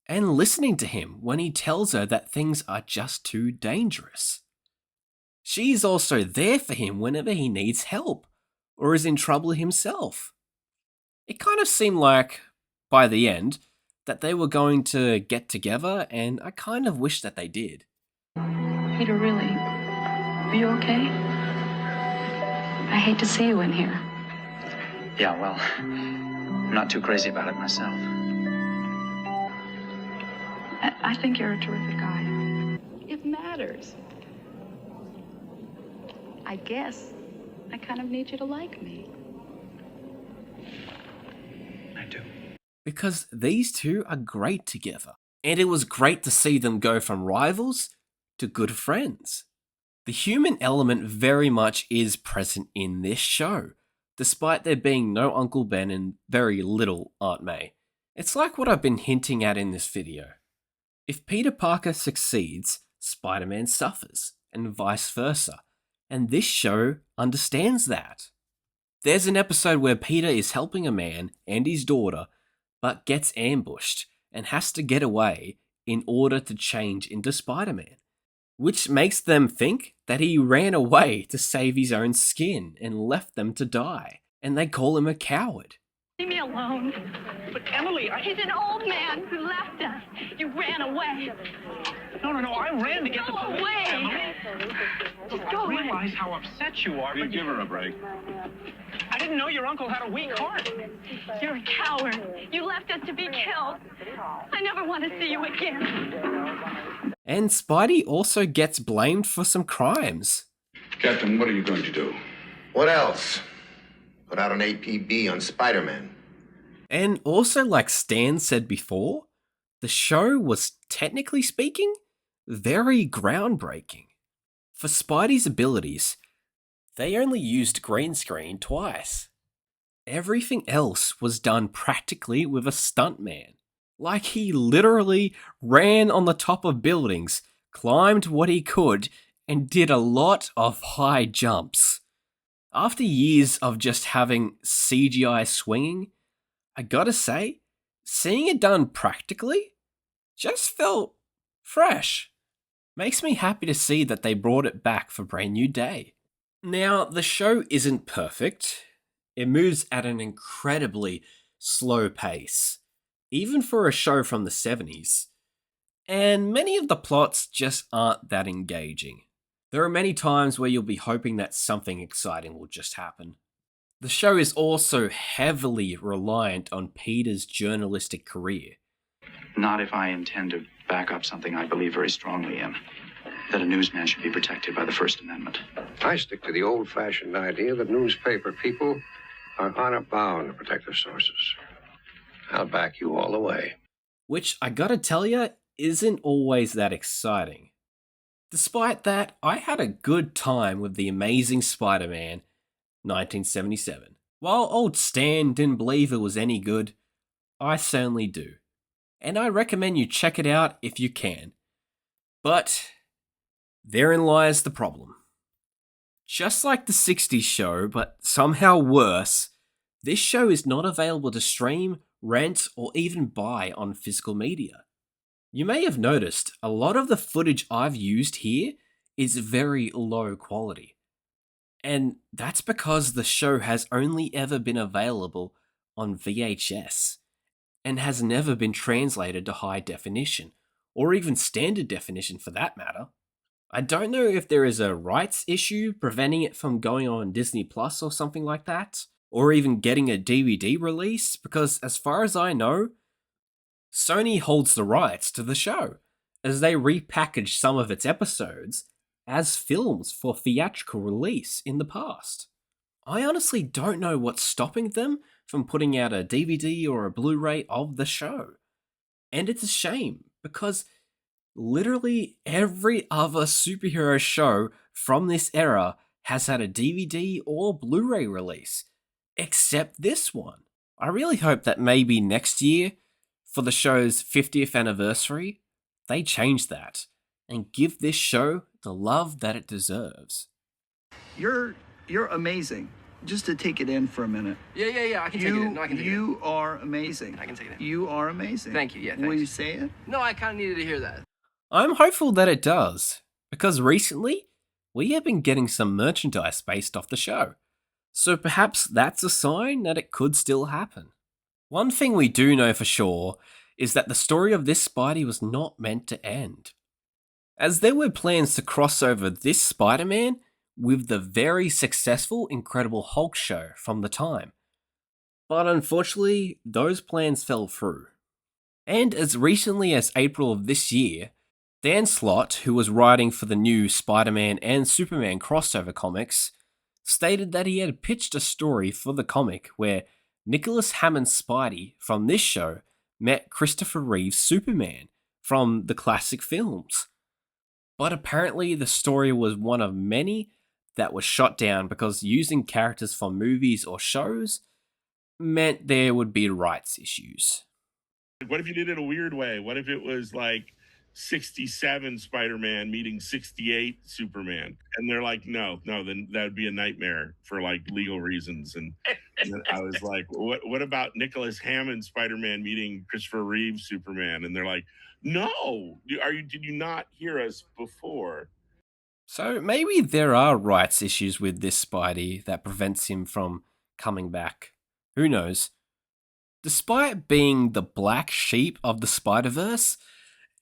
and listening to him when he tells her that things are just too dangerous. She's also there for him whenever he needs help or is in trouble himself. It kind of seemed like, by the end, that they were going to get together, and I kind of wish that they did. Peter, really? Are you okay? I hate to see you in here. Yeah, well, I'm not too crazy about it myself. I think you're a terrific guy. It matters. I guess I kind of need you to like me. I do. Because these two are great together, and it was great to see them go from rivals to good friends. The human element very much is present in this show, despite there being no Uncle Ben and very little Aunt May. It's like what I've been hinting at in this video. If Peter Parker succeeds, Spider-Man suffers, and vice versa, and this show understands that. There's an episode where Peter is helping a man and his daughter, but gets ambushed and has to get away in order to change into Spider-Man, which makes them think that he ran away to save his own skin and left them to die, and they call him a coward. Leave me alone. But Emily, He's an old man who left us. You ran away. No, I ran to get the police, away. Emily. Just I go away. realize how upset you are, but Give her a break. I didn't know your uncle had a weak heart. You're a coward. You left us to be killed. I never want to see you again. And Spidey also gets blamed for some crimes. Captain, what are you going to do? What else? Put out an APB on Spider-Man. And also, like Stan said before, the show was, technically speaking, very groundbreaking. For Spidey's abilities, they only used green screen twice. Everything else was done practically with a stuntman. Like he literally ran on the top of buildings, climbed what he could, and did a lot of high jumps. After years of just having CGI swinging, I gotta say, seeing it done practically just felt fresh. Makes me happy to see that they brought it back for Brand New Day. Now, the show isn't perfect. It moves at an incredibly slow pace, even for a show from the 70s. And many of the plots just aren't that engaging. There are many times where you'll be hoping that something exciting will just happen. The show is also heavily reliant on Peter's journalistic career. Not if I intend to back up something I believe very strongly in, that a newsman should be protected by the First Amendment. I stick to the old-fashioned idea that newspaper people are honor bound to protect their sources. I'll back you all the way. Which, I gotta tell ya, isn't always that exciting. Despite that, I had a good time with The Amazing Spider-Man 1977. While old Stan didn't believe it was any good, I certainly do. And I recommend you check it out if you can. But therein lies the problem. Just like the 60s show, but somehow worse, this show is not available to stream, rent, or even buy on physical media. You may have noticed a lot of the footage I've used here is very low quality. And that's because the show has only ever been available on VHS and has never been translated to high definition, or even standard definition for that matter. I don't know if there is a rights issue preventing it from going on Disney Plus or something like that, or even getting a DVD release, because as far as I know, Sony holds the rights to the show, as they repackaged some of its episodes as films for theatrical release in the past. I honestly don't know what's stopping them from putting out a DVD or a Blu-ray of the show. And it's a shame, because literally every other superhero show from this era has had a DVD or Blu-ray release, except this one. I really hope that maybe next year, for the show's 50th anniversary, they change that and give this show the love that it deserves. You're amazing. Just to take it in for a minute. Yeah. I can take it in. No, I can take it in. You are amazing. I can take it in. You are amazing. Thank you. Yeah, thanks. Will you say it? No, I kind of needed to hear that. I'm hopeful that it does, because recently, we have been getting some merchandise based off the show. So perhaps that's a sign that it could still happen. One thing we do know for sure is that the story of this Spidey was not meant to end, as there were plans to cross over this Spider-Man with the very successful Incredible Hulk show from the time. But unfortunately, those plans fell through. And as recently as April of this year, Dan Slott, who was writing for the new Spider-Man and Superman crossover comics, stated that he had pitched a story for the comic where Nicholas Hammond's Spidey from this show met Christopher Reeve's Superman from the classic films. But apparently the story was one of many that was shot down because using characters from movies or shows meant there would be rights issues. What if you did it a weird way? What if it was like 67 Spider-Man meeting 68 Superman? And they're like, no, then that would be a nightmare for like legal reasons. And I was like, what about Nicholas Hammond Spider-Man meeting Christopher Reeve Superman? And they're like, no, did you not hear us before? So maybe there are rights issues with this Spidey that prevents him from coming back. Who knows? Despite being the black sheep of the Spider-Verse,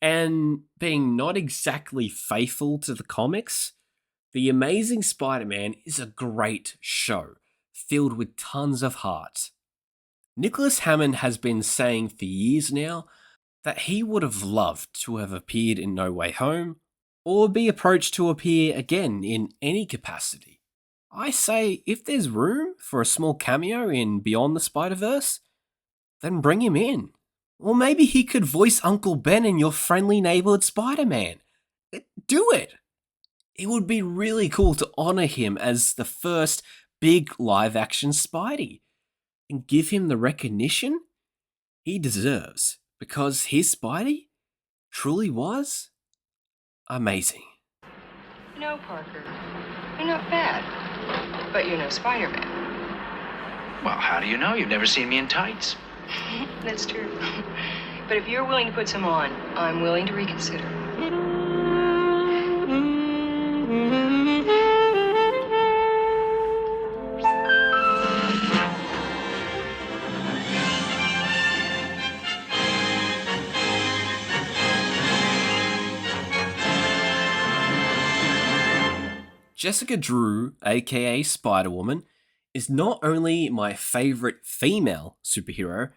and being not exactly faithful to the comics, The Amazing Spider-Man is a great show, filled with tons of heart. Nicholas Hammond has been saying for years now that he would have loved to have appeared in No Way Home, or be approached to appear again in any capacity. I say, if there's room for a small cameo in Beyond the Spider-Verse, then bring him in. Or maybe he could voice Uncle Ben in Your Friendly Neighborhood Spider-Man. Do it! It would be really cool to honor him as the first big live-action Spidey, and give him the recognition he deserves, because his Spidey truly was amazing. No, Parker. You're not bad. But you're no Spider-Man. Well, how do you know? You've never seen me in tights. That's true. But if you're willing to put some on, I'm willing to reconsider. Jessica Drew, aka Spider-Woman, is not only my favourite female superhero,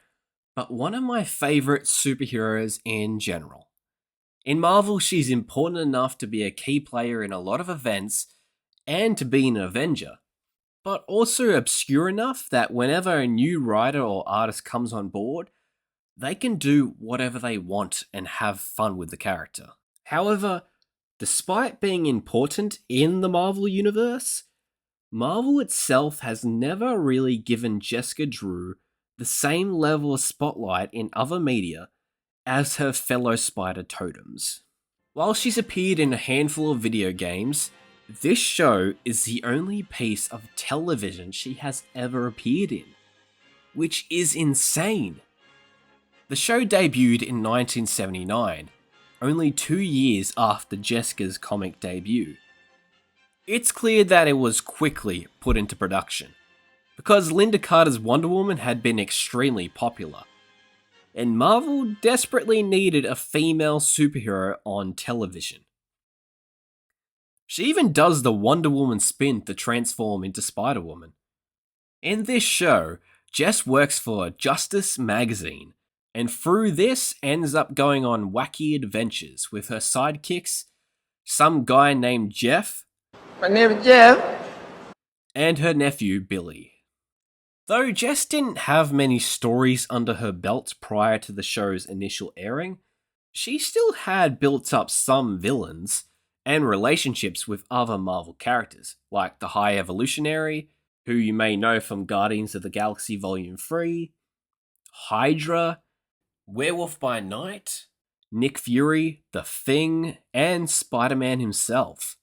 but one of my favourite superheroes in general. In Marvel, she's important enough to be a key player in a lot of events, and to be an Avenger. but also obscure enough that whenever a new writer or artist comes on board, they can do whatever they want and have fun with the character. However, despite being important in the Marvel Universe, Marvel itself has never really given Jessica Drew the same level of spotlight in other media as her fellow Spider totems. While she's appeared in a handful of video games, this show is the only piece of television she has ever appeared in, which is insane. The show debuted in 1979, only 2 years after Jessica's comic debut. It's clear that it was quickly put into production, because Linda Carter's Wonder Woman had been extremely popular, and Marvel desperately needed a female superhero on television. She even does the Wonder Woman spin to transform into Spider-Woman. In this show, Jess works for Justice magazine, and through this ends up going on wacky adventures with her sidekicks, some guy named Jeff, my name is Jeff, and her nephew Billy. Though Jess didn't have many stories under her belt prior to the show's initial airing, she still had built up some villains and relationships with other Marvel characters, like the High Evolutionary, who you may know from Guardians of the Galaxy Volume 3, Hydra, Werewolf by Night, Nick Fury, The Thing, and Spider-Man himself.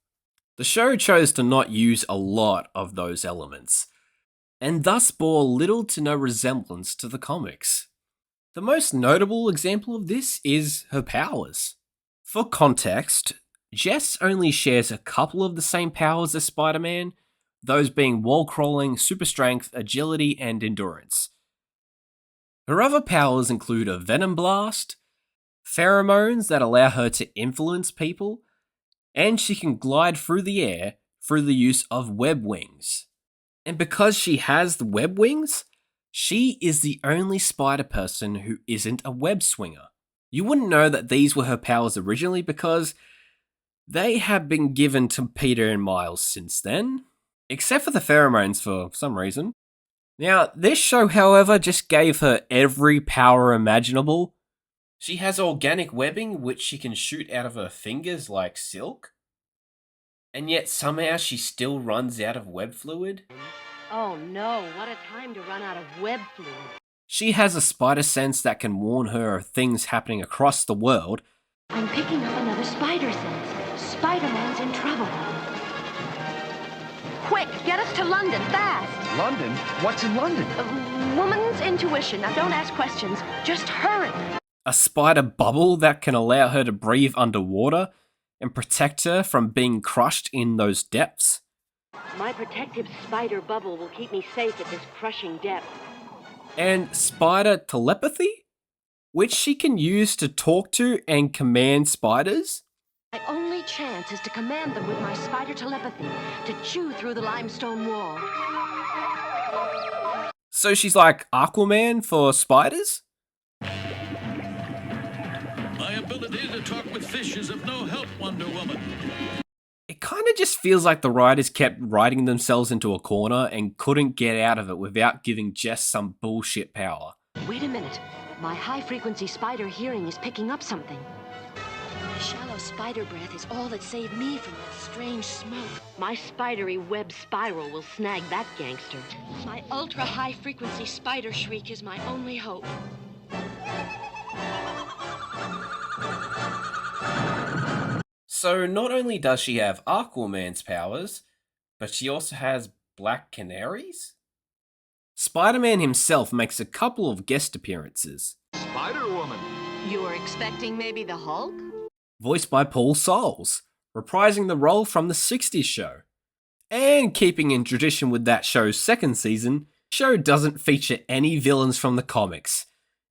The show chose to not use a lot of those elements, and thus bore little to no resemblance to the comics. The most notable example of this is her powers. For context, Jess only shares a couple of the same powers as Spider-Man, those being wall crawling, super strength, agility, and endurance. Her other powers include a venom blast, pheromones that allow her to influence people, and she can glide through the air through the use of web wings. And because she has the web wings, she is the only spider person who isn't a web swinger. You wouldn't know that these were her powers originally because they have been given to Peter and Miles since then, except for the pheromones for some reason. Now, this show, however, just gave her every power imaginable. She has organic webbing, which she can shoot out of her fingers like silk. And yet somehow she still runs out of web fluid. Oh no, what a time to run out of web fluid. She has a spider sense that can warn her of things happening across the world. I'm picking up another spider sense. Spider-Man's in trouble. Quick, get us to London, fast! London? What's in London? Woman's intuition. Now don't ask questions, just hurry. A spider bubble that can allow her to breathe underwater and protect her from being crushed in those depths. My protective spider bubble will keep me safe at this crushing depth. And spider telepathy, which she can use to talk to and command spiders. My only chance is to command them with my spider telepathy, to chew through the limestone wall. So she's like Aquaman for spiders? My ability to talk with fish is of no help, Wonder Woman. It kind of just feels like the writers kept writing themselves into a corner and couldn't get out of it without giving Jess some bullshit power. Wait a minute. My high-frequency spider hearing is picking up something. My shallow spider breath is all that saved me from that strange smoke. My spidery web spiral will snag that gangster. My ultra-high-frequency spider shriek is my only hope. So not only does she have Aquaman's powers, but she also has black canaries? Spider-Man himself makes a couple of guest appearances. Spider-Woman. You were expecting maybe the Hulk? Voiced by Paul Soles, reprising the role from the 60s show. And keeping in tradition with that show's second season, the show doesn't feature any villains from the comics,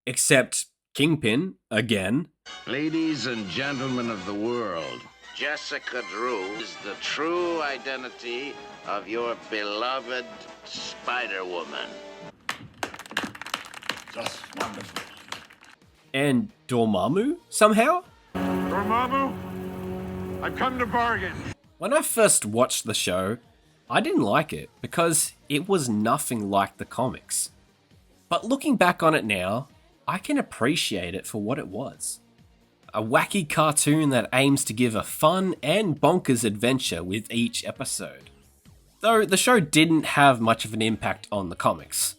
except Kingpin, again. Ladies and gentlemen of the world, Jessica Drew is the true identity of your beloved Spider-Woman. Just wonderful. And Dormammu, somehow? Dormammu, I've come to bargain. When I first watched the show, I didn't like it because it was nothing like the comics. But looking back on it now, I can appreciate it for what it was. A wacky cartoon that aims to give a fun and bonkers adventure with each episode. Though the show didn't have much of an impact on the comics.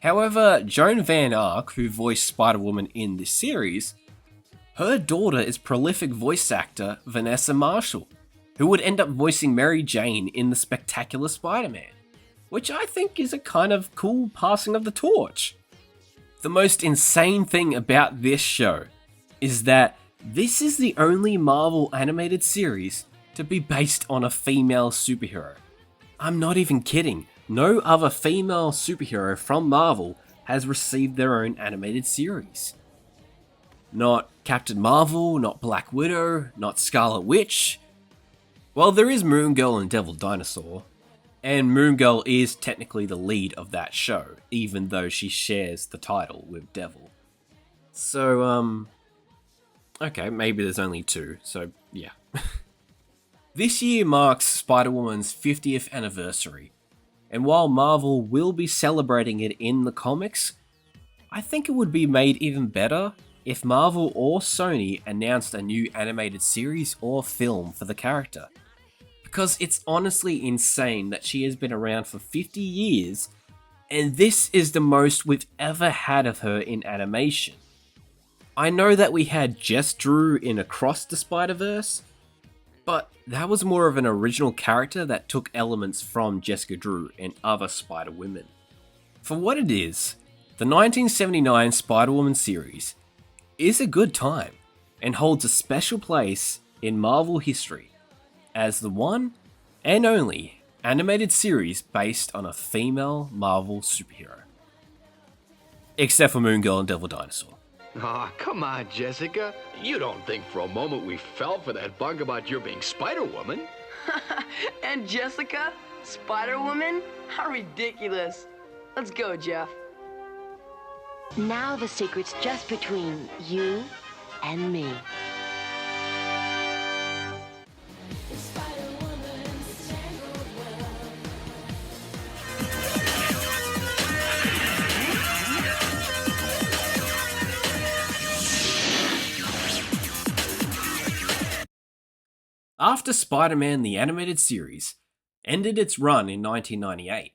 However, Joan Van Ark, who voiced Spider-Woman in this series, her daughter is prolific voice actor Vanessa Marshall, who would end up voicing Mary Jane in The Spectacular Spider-Man, which I think is a kind of cool passing of the torch. The most insane thing about this show is that this is the only Marvel animated series to be based on a female superhero. I'm not even kidding. No other female superhero from Marvel has received their own animated series. Not Captain Marvel, not Black Widow, not Scarlet Witch. Well, there is Moon Girl and Devil Dinosaur, and Moon Girl is technically the lead of that show, even though she shares the title with Devil. So, okay, maybe there's only two, so yeah. This year marks Spider-Woman's 50th anniversary, and while Marvel will be celebrating it in the comics, I think it would be made even better if Marvel or Sony announced a new animated series or film for the character. Because it's honestly insane that she has been around for 50 years, and this is the most we've ever had of her in animation. I know that we had Jess Drew in Across the Spider-Verse, but that was more of an original character that took elements from Jessica Drew and other Spider-Women. For what it is, the 1979 Spider-Woman series is a good time and holds a special place in Marvel history as the one and only animated series based on a female Marvel superhero. Except for Moon Girl and Devil Dinosaur. Aw, come on, Jessica. You don't think for a moment we fell for that bug about your being Spider-Woman? And Jessica? Spider-Woman? How ridiculous. Let's go, Jeff. Now the secret's just between you and me. After Spider-Man the Animated Series ended its run in 1998,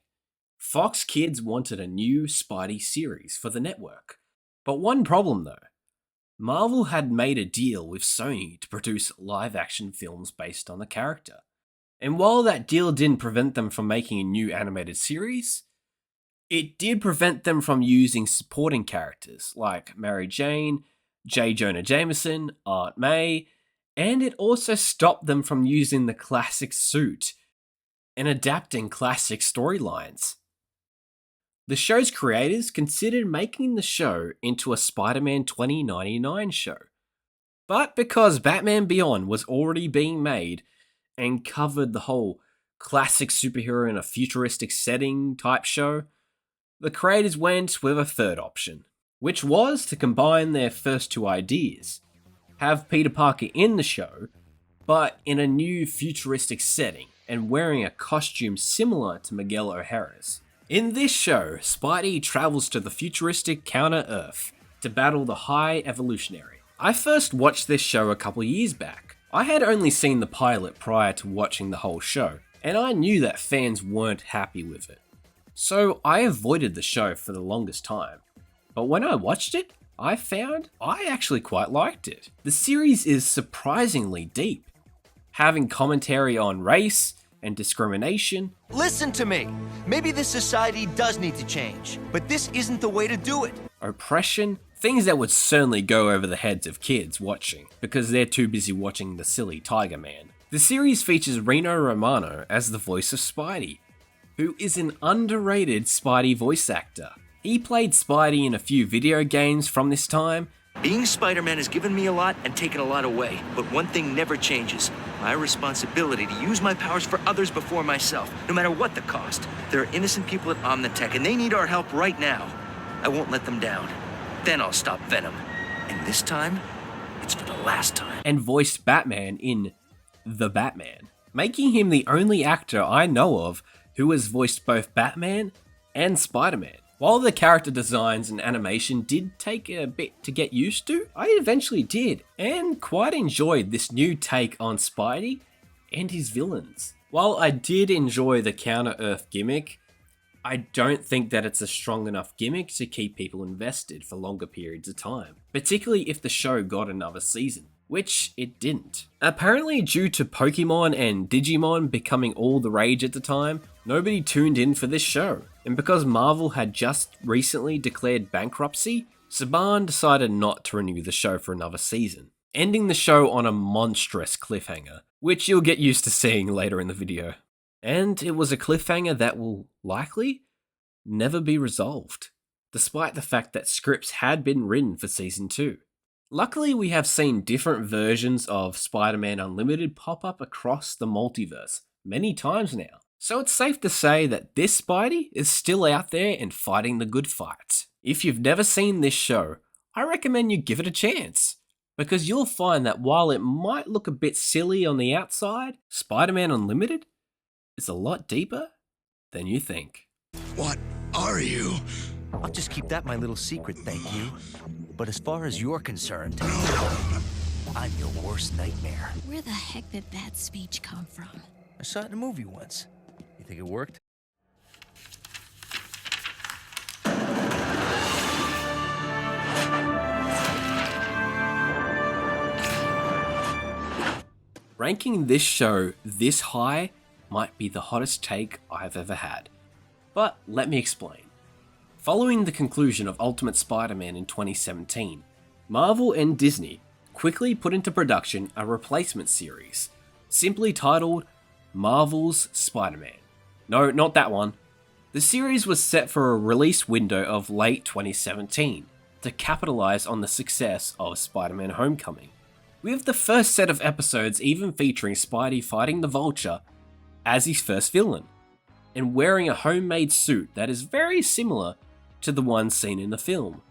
Fox Kids wanted a new Spidey series for the network. But one problem though, Marvel had made a deal with Sony to produce live-action films based on the character. And while that deal didn't prevent them from making a new animated series, it did prevent them from using supporting characters like Mary Jane, J. Jonah Jameson, Aunt May, and it also stopped them from using the classic suit and adapting classic storylines. The show's creators considered making the show into a Spider-Man 2099 show, but because Batman Beyond was already being made and covered the whole classic superhero in a futuristic setting type show, the creators went with a third option, which was to combine their first two ideas. Have Peter Parker in the show, but in a new futuristic setting and wearing a costume similar to Miguel O'Hara's. In this show, Spidey travels to the futuristic Counter-Earth to battle the High Evolutionary. I first watched this show a couple years back. I had only seen the pilot prior to watching the whole show, and I knew that fans weren't happy with it. So I avoided the show for the longest time. But when I watched it, I found I actually quite liked it. The series is surprisingly deep, having commentary on race and discrimination. Listen to me. Maybe this society does need to change, but this isn't the way to do it. Oppression, things that would certainly go over the heads of kids watching, because they're too busy watching the silly Tiger Man. The series features Rino Romano as the voice of Spidey, who is an underrated Spidey voice actor. He played Spidey in a few video games from this time. Being Spider-Man has given me a lot and taken a lot away, but one thing never changes. My responsibility to use my powers for others before myself, no matter what the cost. There are innocent people at Omnitech, and they need our help right now. I won't let them down. Then I'll stop Venom. And this time, it's for the last time. And voiced Batman in The Batman. making him the only actor I know of who has voiced both Batman and Spider-Man. While the character designs and animation did take a bit to get used to, I eventually did, and quite enjoyed this new take on Spidey and his villains. While I did enjoy the Counter-Earth gimmick, I don't think that it's a strong enough gimmick to keep people invested for longer periods of time, particularly if the show got another season, which it didn't. Apparently, due to Pokemon and Digimon becoming all the rage at the time, nobody tuned in for this show, and because Marvel had just recently declared bankruptcy, Saban decided not to renew the show for another season, ending the show on a monstrous cliffhanger, which you'll get used to seeing later in the video. And it was a cliffhanger that will likely never be resolved, despite the fact that scripts had been written for Season 2. Luckily, we have seen different versions of Spider-Man Unlimited pop up across the multiverse many times now, so it's safe to say that this Spidey is still out there and fighting the good fight. If you've never seen this show, I recommend you give it a chance, because you'll find that while it might look a bit silly on the outside, Spider-Man Unlimited is a lot deeper than you think. What are you? I'll just keep that my little secret, thank you. But as far as you're concerned, I'm your worst nightmare. Where the heck did that speech come from? I saw it in a movie once. You think it worked? Ranking this show this high might be the hottest take I've ever had. But let me explain. Following the conclusion of Ultimate Spider-Man in 2017, Marvel and Disney quickly put into production a replacement series, simply titled Marvel's Spider-Man. No, not that one. The series was set for a release window of late 2017 to capitalize on the success of Spider-Man Homecoming, with the first set of episodes even featuring Spidey fighting the Vulture as his first villain, and wearing a homemade suit that is very similar to the one seen in the film.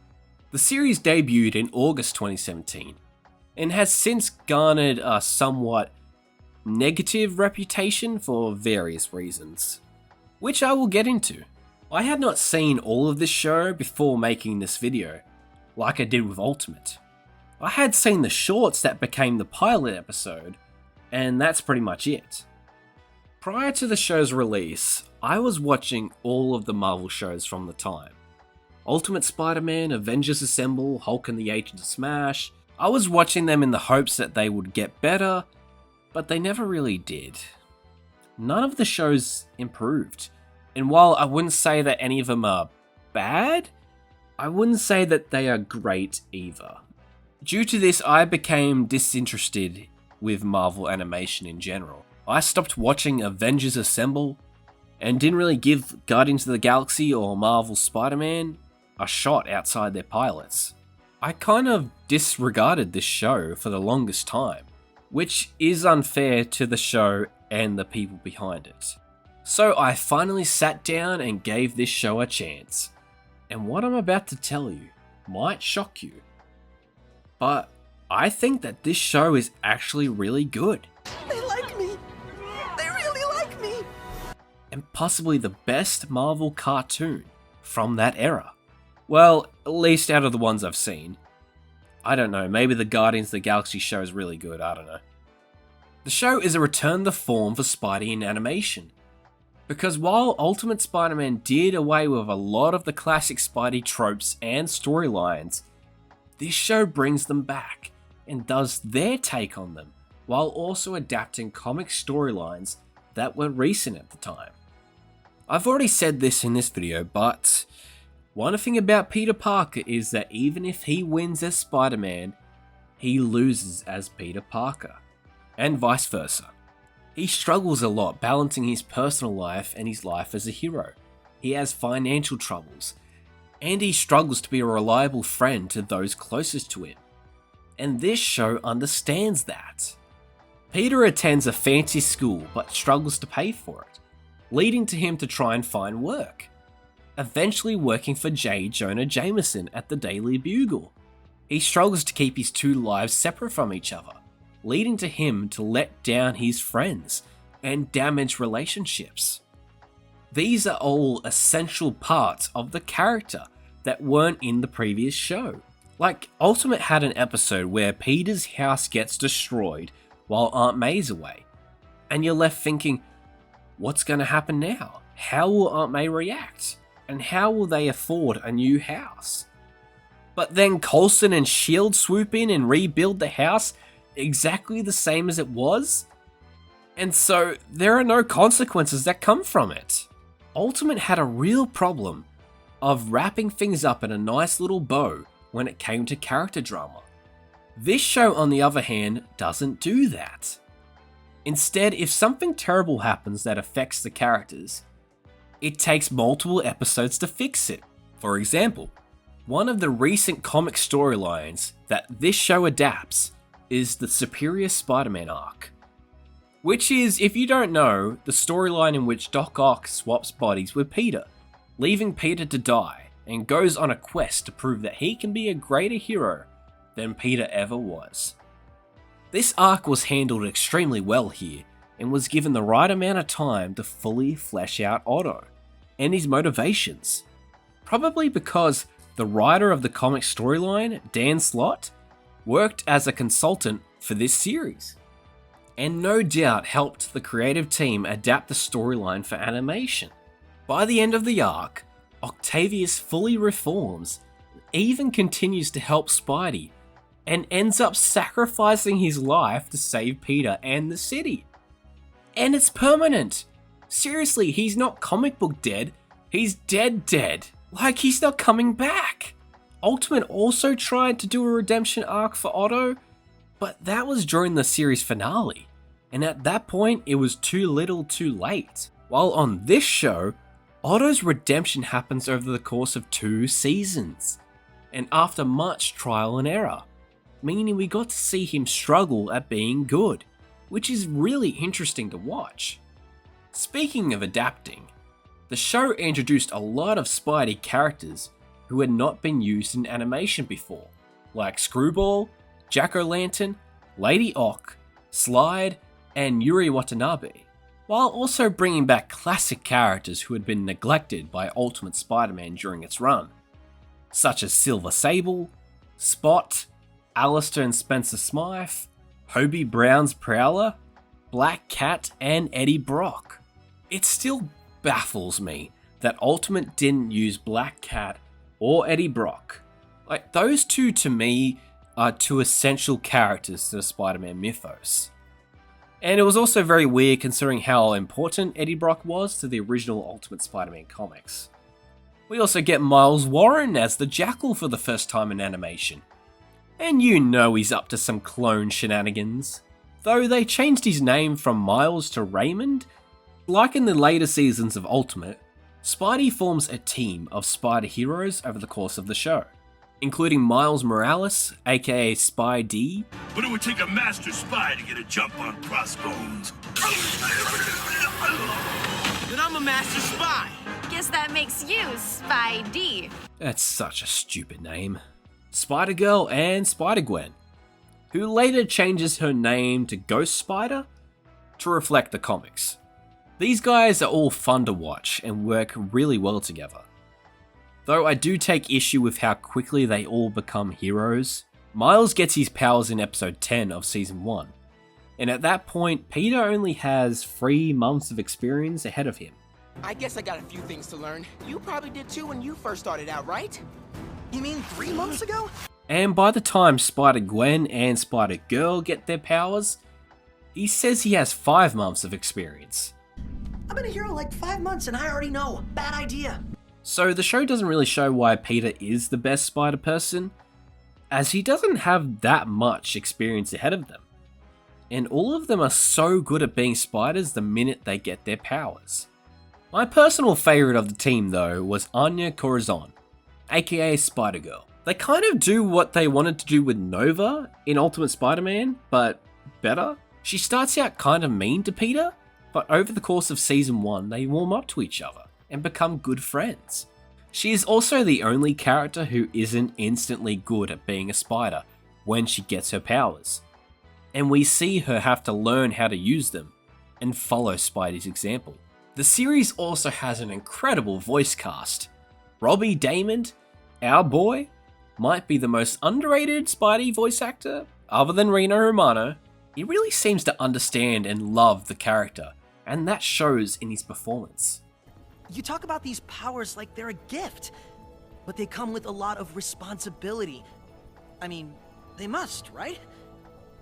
The series debuted in August 2017, and has since garnered a somewhat negative reputation for various reasons, which I will get into. I had not seen all of this show before making this video, like I did with Ultimate. I had seen the shorts that became the pilot episode, and that's pretty much it. Prior to the show's release, I was watching all of the Marvel shows from the time. Ultimate Spider-Man, Avengers Assemble, Hulk and the Agents of S.M.A.S.H. I was watching them in the hopes that they would get better, but they never really did. None of the shows improved, and while I wouldn't say that any of them are bad, I wouldn't say that they are great either. Due to this, I became disinterested with Marvel animation in general. I stopped watching Avengers Assemble and didn't really give Guardians of the Galaxy or Marvel Spider-Man a shot outside their pilots. I kind of disregarded this show for the longest time, which is unfair to the show and the people behind it. So I finally sat down and gave this show a chance, and what I'm about to tell you might shock you, but I think that this show is actually really good. They like me. They really like me. And possibly the best Marvel cartoon from that era. Well, at least out of the ones I've seen. I don't know, maybe the Guardians of the Galaxy show is really good, I don't know. The show is a return to form for Spidey in animation. Because while Ultimate Spider-Man did away with a lot of the classic Spidey tropes and storylines, this show brings them back and does their take on them, while also adapting comic storylines that were recent at the time. I've already said this in this video, but one thing about Peter Parker is that even if he wins as Spider-Man, he loses as Peter Parker, and vice versa. He struggles a lot balancing his personal life and his life as a hero. He has financial troubles, and he struggles to be a reliable friend to those closest to him. And this show understands that. Peter attends a fancy school but struggles to pay for it, leading to him to try and find work, eventually working for J. Jonah Jameson at the Daily Bugle. He struggles to keep his two lives separate from each other, leading to him to let down his friends and damaged relationships. These are all essential parts of the character that weren't in the previous show. Like, Ultimate had an episode where Peter's house gets destroyed while Aunt May's away, and you're left thinking, what's going to happen now? How will Aunt May react? And how will they afford a new house? But then Coulson and S.H.I.E.L.D. swoop in and rebuild the house exactly the same as it was? And so there are no consequences that come from it. Ultimate had a real problem of wrapping things up in a nice little bow when it came to character drama. This show, on the other hand, doesn't do that. Instead, if something terrible happens that affects the characters, it takes multiple episodes to fix it. For example, one of the recent comic storylines that this show adapts is the Superior Spider-Man arc. Which is, if you don't know, the storyline in which Doc Ock swaps bodies with Peter, leaving Peter to die, and goes on a quest to prove that he can be a greater hero than Peter ever was. This arc was handled extremely well here, and was given the right amount of time to fully flesh out Otto, and his motivations. Probably because the writer of the comic storyline, Dan Slott, worked as a consultant for this series, and no doubt helped the creative team adapt the storyline for animation. By the end of the arc, Octavius fully reforms, even continues to help Spidey, and ends up sacrificing his life to save Peter and the city. And it's permanent! Seriously, he's not comic book dead, he's dead. Like, he's not coming back! Ultimate also tried to do a redemption arc for Otto, but that was during the series finale, and at that point it was too little too late. While on this show, Otto's redemption happens over the course of 2 seasons, and after much trial and error, meaning we got to see him struggle at being good, which is really interesting to watch. Speaking of adapting, the show introduced a lot of Spidey characters who had not been used in animation before, like Screwball, Jack-O-Lantern, Lady Ock, Slide, and Yuri Watanabe, while also bringing back classic characters who had been neglected by Ultimate Spider-Man during its run, such as Silver Sable, Spot, Alistair and Spencer Smythe, Hobie Brown's Prowler, Black Cat, and Eddie Brock. It still baffles me that Ultimate didn't use Black Cat or Eddie Brock. Like, those two to me are 2 essential characters to the Spider-Man mythos. And it was also very weird considering how important Eddie Brock was to the original Ultimate Spider-Man comics. We also get Miles Warren as the Jackal for the first time in animation. And you know he's up to some clone shenanigans. Though they changed his name from Miles to Raymond, like in the later seasons of Ultimate, Spidey forms a team of spider heroes over the course of the show, including Miles Morales, aka Spidey. But it would take a master spy to get a jump on Crossbones. Then I'm a master spy. Guess that makes you Spidey. That's such a stupid name. Spider-Girl and Spider-Gwen, who later changes her name to Ghost Spider to reflect the comics. These guys are all fun to watch and work really well together. Though I do take issue with how quickly they all become heroes. Miles gets his powers in episode 10 of season 1, and at that point, Peter only has 3 months of experience ahead of him. I guess I got a few things to learn. You probably did too when you first started out, right? You mean 3 months ago? And by the time Spider-Gwen and Spider-Girl get their powers, he says he has 5 months of experience. I've been a hero like 5 months and I already know. Bad idea. So the show doesn't really show why Peter is the best spider person, as he doesn't have that much experience ahead of them. And all of them are so good at being spiders the minute they get their powers. My personal favourite of the team though was Anya Corazon, aka Spider-Girl. They kind of do what they wanted to do with Nova in Ultimate Spider-Man, but better. She starts out kind of mean to Peter, but over the course of season 1 they warm up to each other and become good friends. She is also the only character who isn't instantly good at being a spider when she gets her powers, and we see her have to learn how to use them, and follow Spidey's example. The series also has an incredible voice cast. Robbie Daymond, our boy, might be the most underrated Spidey voice actor, other than Reno Romano. He really seems to understand and love the character, and that shows in his performance. You talk about these powers like they're a gift, but they come with a lot of responsibility. I mean, they must, right?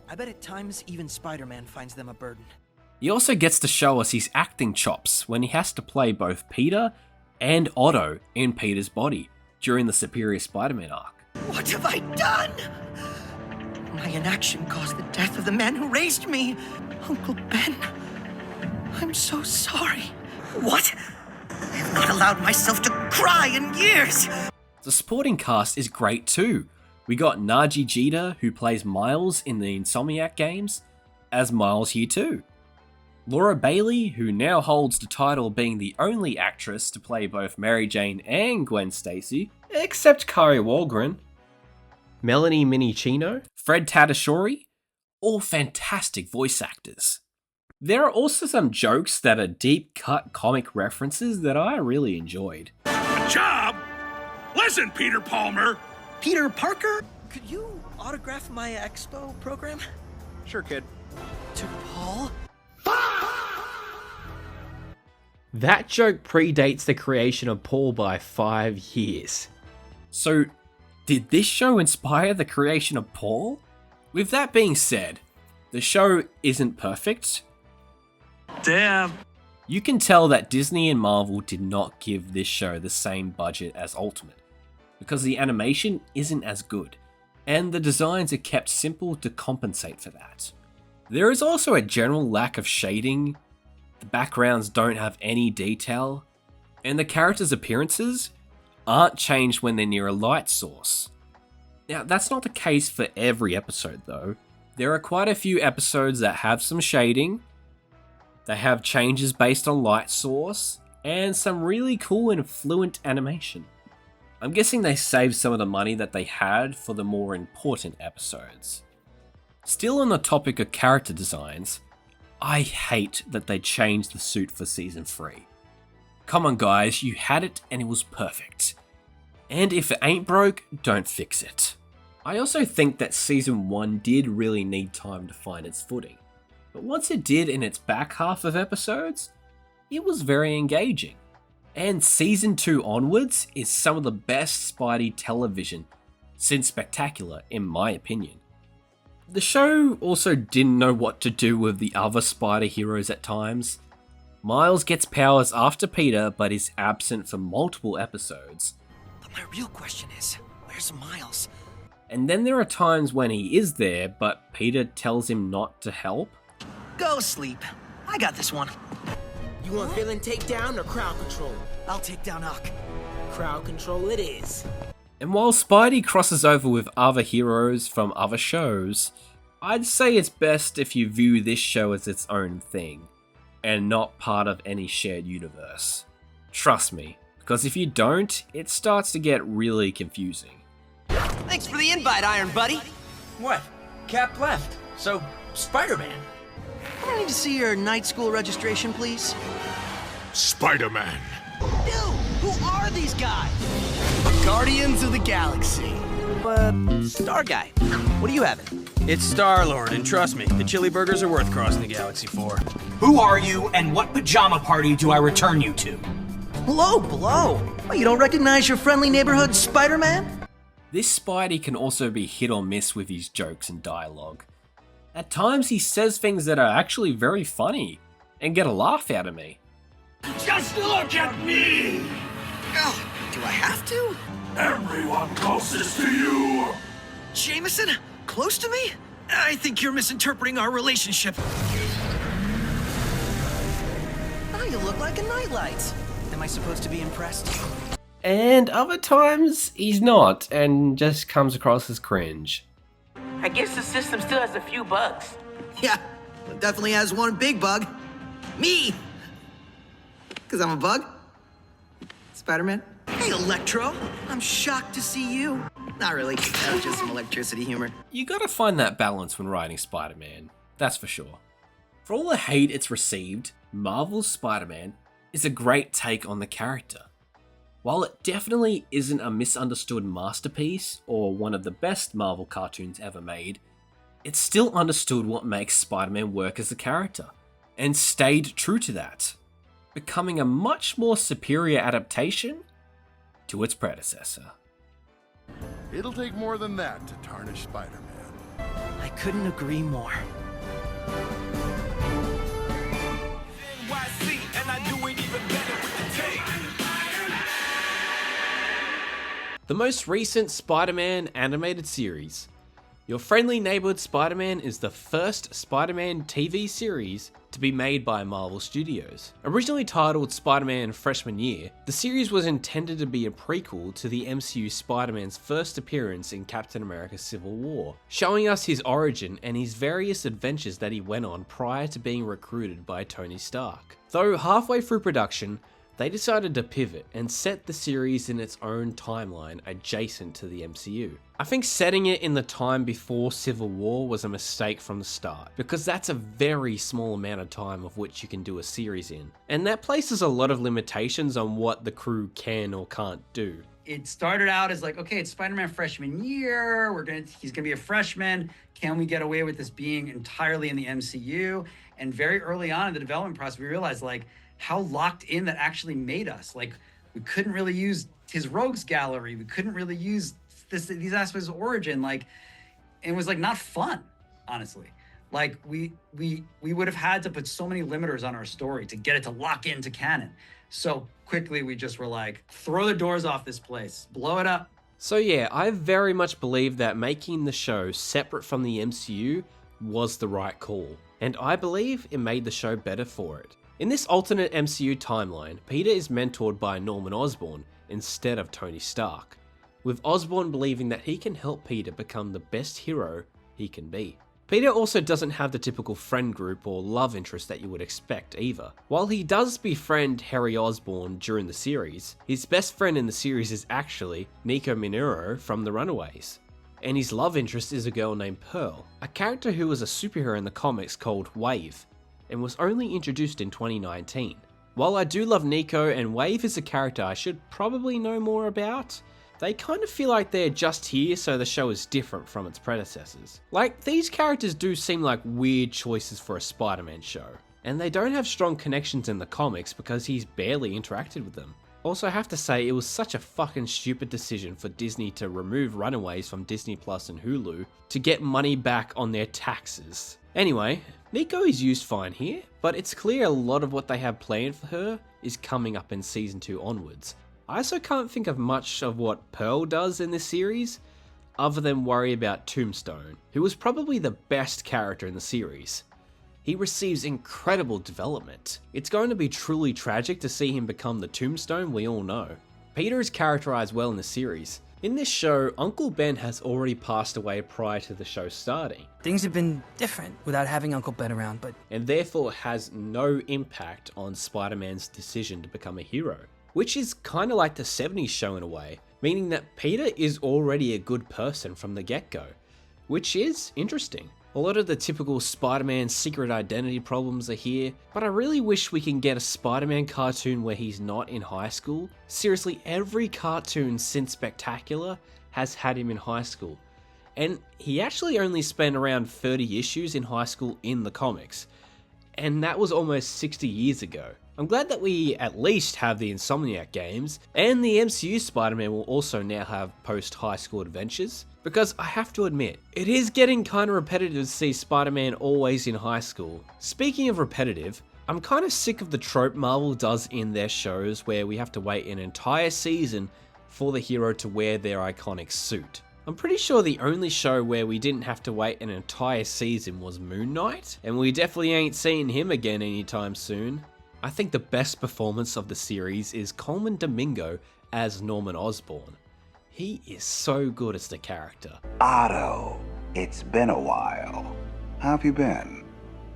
I bet at times even Spider-Man finds them a burden. He also gets to show us his acting chops when he has to play both Peter and Otto in Peter's body during the Superior Spider-Man arc. What have I done? My inaction caused the death of the man who raised me, Uncle Ben. I'm so sorry. What? I have not allowed myself to cry in years. The supporting cast is great too. We got Najee Jeter, who plays Miles in the Insomniac games, as Miles here too. Laura Bailey, who now holds the title of being the only actress to play both Mary Jane and Gwen Stacy, except Kari Walgren. Melanie Minicino, Fred Tatasciore, all fantastic voice actors. There are also some jokes that are deep cut comic references that I really enjoyed. Good job! Listen, Peter Palmer! Peter Parker? Could you autograph my expo program? Sure, kid. To Paul? That joke predates the creation of Paul by 5 years. So, did this show inspire the creation of Paul? With that being said, the show isn't perfect. Damn. You can tell that Disney and Marvel did not give this show the same budget as Ultimate, because the animation isn't as good, and the designs are kept simple to compensate for that. There is also a general lack of shading, the backgrounds don't have any detail, and the characters' appearances aren't changed when they're near a light source. Now, that's not the case for every episode though. There are quite a few episodes that have some shading, they have changes based on light source, and some really cool and fluent animation. I'm guessing they saved some of the money that they had for the more important episodes. Still on the topic of character designs, I hate that they changed the suit for Season 3. Come on guys, you had it and it was perfect. And if it ain't broke, don't fix it. I also think that Season 1 did really need time to find its footing. But once it did in its back half of episodes, it was very engaging. And Season 2 onwards is some of the best Spidey television since Spectacular, in my opinion. The show also didn't know what to do with the other Spider heroes at times. Miles gets powers after Peter, but is absent for multiple episodes. But my real question is, where's Miles? And then there are times when he is there, but Peter tells him not to help. Go sleep. I got this one. You want villain takedown or crowd control? I'll take down Uck. Crowd control it is. And while Spidey crosses over with other heroes from other shows, I'd say it's best if you view this show as its own thing, and not part of any shared universe. Trust me, because if you don't, it starts to get really confusing. Thanks for the invite, Iron Buddy. What? Cap left. So, Spider-Man. I need to see your night school registration, please. Spider-Man. Dude, who are these guys? Guardians of the Galaxy. Star Guy. What do you have? It's Star-Lord, and trust me, the chili burgers are worth crossing the galaxy for. Who are you, and what pajama party do I return you to? Low blow. What, you don't recognize your friendly neighborhood Spider-Man? This Spidey can also be hit or miss with his jokes and dialogue. At times he says things that are actually very funny, and get a laugh out of me. Just look at me! Oh, do I have to? Everyone closest to you! Jameson? Close to me? I think you're misinterpreting our relationship. Oh, you look like a nightlight. Am I supposed to be impressed? And other times he's not, and just comes across as cringe. I guess the system still has a few bugs. Yeah, it definitely has one big bug. Me! Because I'm a bug? Spider-Man? Hey, Electro! I'm shocked to see you. Not really, that was just some electricity humor. You gotta find that balance when writing Spider-Man, that's for sure. For all the hate it's received, Marvel's Spider-Man is a great take on the character. While it definitely isn't a misunderstood masterpiece or one of the best Marvel cartoons ever made, it still understood what makes Spider-Man work as a character, and stayed true to that, becoming a much more superior adaptation to its predecessor. It'll take more than that to tarnish Spider-Man. I couldn't agree more. The most recent Spider-Man animated series. Your Friendly Neighborhood Spider-Man is the first Spider-Man TV series to be made by Marvel Studios. Originally titled Spider-Man Freshman Year, the series was intended to be a prequel to the MCU Spider-Man's first appearance in Captain America Civil War, showing us his origin and his various adventures that he went on prior to being recruited by Tony Stark. Though halfway through production, they decided to pivot and set the series in its own timeline adjacent to the MCU. I think setting it in the time before Civil War was a mistake from the start, because that's a very small amount of time of which you can do a series in. And that places a lot of limitations on what the crew can or can't do. It started out as like, okay, it's Spider-Man freshman year, he's gonna be a freshman, can we get away with this being entirely in the MCU? And very early on in the development process, we realized like, how locked in that actually made us. Like, we couldn't really use his rogues gallery. We couldn't really use these aspects of origin. Like, it was like not fun, honestly. Like we would have had to put so many limiters on our story to get it to lock into canon. So quickly we just were like, throw the doors off this place, blow it up. So yeah, I very much believe that making the show separate from the MCU was the right call. And I believe it made the show better for it. In this alternate MCU timeline, Peter is mentored by Norman Osborn instead of Tony Stark, with Osborn believing that he can help Peter become the best hero he can be. Peter also doesn't have the typical friend group or love interest that you would expect either. While he does befriend Harry Osborn during the series, his best friend in the series is actually Nico Minoru from the Runaways. And his love interest is a girl named Pearl, a character who was a superhero in the comics called Wave, and was only introduced in 2019. While I do love Nico and Wave is a character I should probably know more about, they kind of feel like they're just here so the show is different from its predecessors. Like, these characters do seem like weird choices for a Spider-Man show, and they don't have strong connections in the comics because he's barely interacted with them. Also, I have to say, it was such a fucking stupid decision for Disney to remove Runaways from Disney Plus and Hulu to get money back on their taxes. Anyway, Nico is used fine here, but it's clear a lot of what they have planned for her is coming up in season 2 onwards. I also can't think of much of what Pearl does in this series, other than worry about Tombstone, who was probably the best character in the series. He receives incredible development. It's going to be truly tragic to see him become the Tombstone we all know. Peter is characterized well in the series. In this show, Uncle Ben has already passed away prior to the show starting. Things have been different without having Uncle Ben around, but... and therefore has no impact on Spider-Man's decision to become a hero. Which is kind of like the 70s show in a way, meaning that Peter is already a good person from the get-go, which is interesting. A lot of the typical Spider-Man secret identity problems are here, but I really wish we can get a Spider-Man cartoon where he's not in high school. Seriously, every cartoon since Spectacular has had him in high school, and he actually only spent around 30 issues in high school in the comics, and that was almost 60 years ago. I'm glad that we at least have the Insomniac games, and the MCU Spider-Man will also now have post-high school adventures, because I have to admit, it is getting kind of repetitive to see Spider-Man always in high school. Speaking of repetitive, I'm kind of sick of the trope Marvel does in their shows where we have to wait an entire season for the hero to wear their iconic suit. I'm pretty sure the only show where we didn't have to wait an entire season was Moon Knight, and we definitely ain't seeing him again anytime soon. I think the best performance of the series is Coleman Domingo as Norman Osborn. He is so good as the character. Otto, it's been a while. How have you been?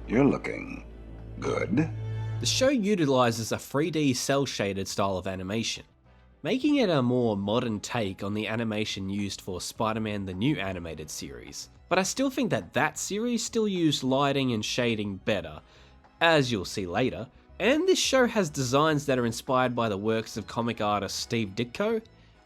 You're looking good. The show utilizes a 3D cel-shaded style of animation, making it a more modern take on the animation used for Spider-Man the New Animated Series. But I still think that series still used lighting and shading better, as you'll see later, and this show has designs that are inspired by the works of comic artist Steve Ditko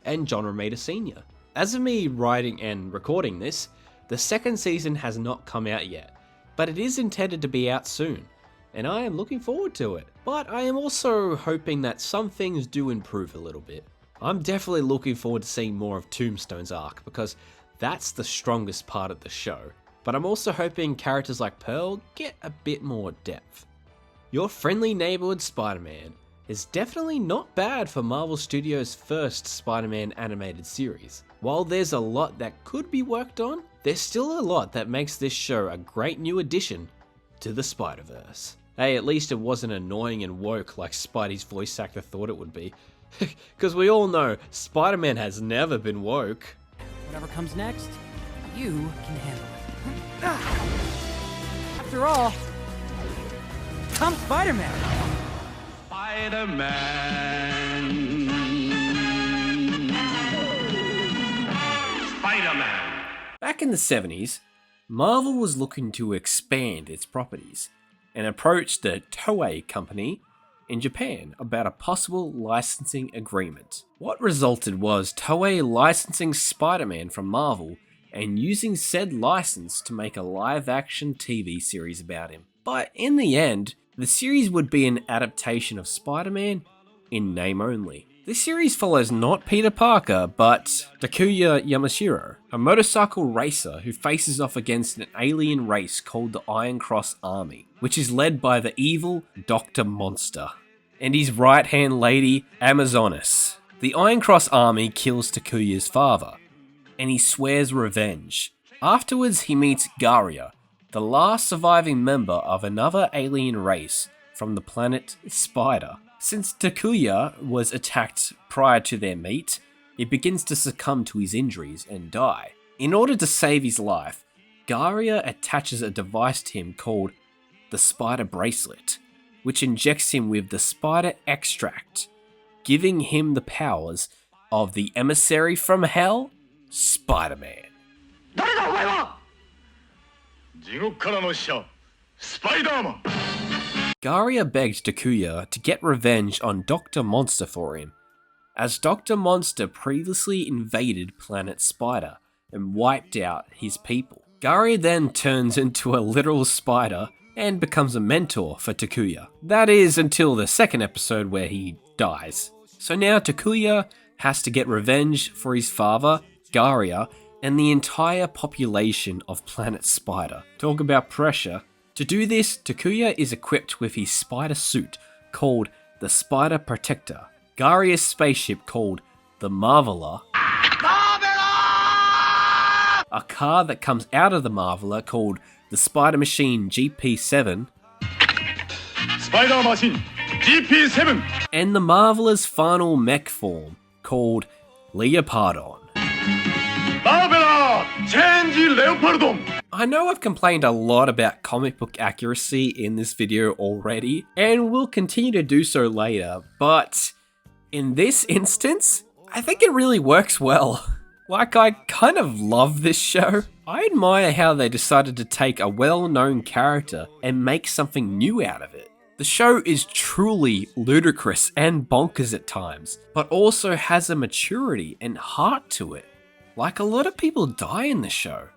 and John Romita Sr. As of me writing and recording this, the second season has not come out yet, but it is intended to be out soon, and I am looking forward to it. But I am also hoping that some things do improve a little bit. I'm definitely looking forward to seeing more of Tombstone's arc, because that's the strongest part of the show. But I'm also hoping characters like Pearl get a bit more depth. Your friendly neighborhood Spider-Man is definitely not bad for Marvel Studios' first Spider-Man animated series. While there's a lot that could be worked on, there's still a lot that makes this show a great new addition to the Spider-Verse. Hey, at least it wasn't annoying and woke like Spidey's voice actor thought it would be. Because we all know Spider-Man has never been woke. Whatever comes next, you can handle it. After all, I'm Spider-Man. Spider-Man. Back in the 70s, Marvel was looking to expand its properties and approached the Toei company in Japan about a possible licensing agreement. What resulted was Toei licensing Spider-Man from Marvel and using said license to make a live-action TV series about him. But in the end, the series would be an adaptation of Spider-Man in name only. This series follows not Peter Parker, but Takuya Yamashiro, a motorcycle racer who faces off against an alien race called the Iron Cross Army, which is led by the evil Dr. Monster and his right-hand lady, Amazonas. The Iron Cross Army kills Takuya's father, and he swears revenge. Afterwards, he meets Garia, the last surviving member of another alien race from the planet Spider. Since Takuya was attacked prior to their meet, he begins to succumb to his injuries and die. In order to save his life, Garia attaches a device to him called the Spider Bracelet, which injects him with the Spider Extract, giving him the powers of the emissary from hell, Spider-Man. Garia begged Takuya to get revenge on Dr. Monster for him, as Dr. Monster previously invaded Planet Spider and wiped out his people. Garia then turns into a literal spider and becomes a mentor for Takuya. That is until the second episode where he dies. So now Takuya has to get revenge for his father, Garia, and the entire population of Planet Spider. Talk about pressure. To do this, Takuya is equipped with his spider suit called the Spider Protector, Garia's spaceship called the Marveler, a car that comes out of the Marveler called the Spider Machine GP7, Spider Machine GP7, and the Marveler's final mech form called Leopardon. I know I've complained a lot about comic book accuracy in this video already, and will continue to do so later, but in this instance, I think it really works well. Like, I kind of love this show. I admire how they decided to take a well-known character and make something new out of it. The show is truly ludicrous and bonkers at times, but also has a maturity and heart to it. Like, a lot of people die in the show,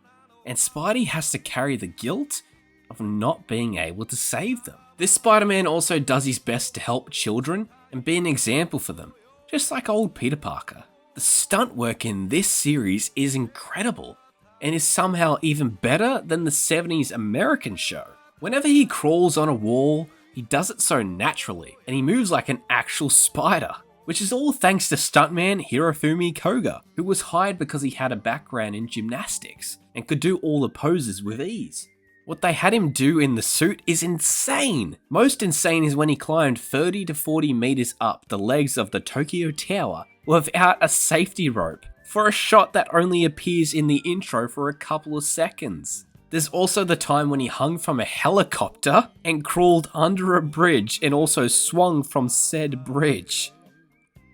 and Spidey has to carry the guilt of not being able to save them. This Spider-Man also does his best to help children and be an example for them, just like old Peter Parker. The stunt work in this series is incredible, and is somehow even better than the 70s American show. Whenever he crawls on a wall, he does it so naturally, and he moves like an actual spider, which is all thanks to stuntman Hirofumi Koga, who was hired because he had a background in gymnastics and could do all the poses with ease. What they had him do in the suit is insane. Most insane is when he climbed 30 to 40 meters up the legs of the Tokyo Tower without a safety rope, for a shot that only appears in the intro for a couple of seconds. There's also the time when he hung from a helicopter and crawled under a bridge and also swung from said bridge.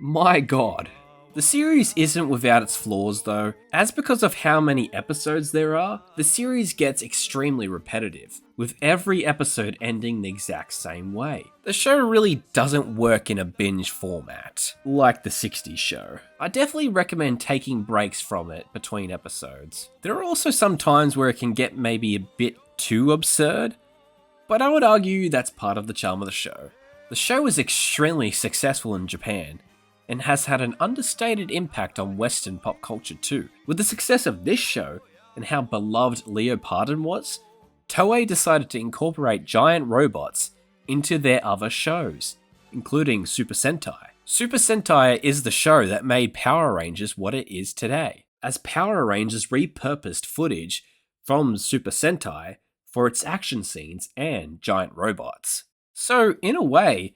My god. The series isn't without its flaws though, as because of how many episodes there are, the series gets extremely repetitive, with every episode ending the exact same way. The show really doesn't work in a binge format, like the 60s show. I definitely recommend taking breaks from it between episodes. There are also some times where it can get maybe a bit too absurd, but I would argue that's part of the charm of the show. The show is extremely successful in Japan, and has had an understated impact on Western pop culture too. With the success of this show, and how beloved Leo Pardon was, Toei decided to incorporate giant robots into their other shows, including Super Sentai. Super Sentai is the show that made Power Rangers what it is today, as Power Rangers repurposed footage from Super Sentai for its action scenes and giant robots. So, in a way,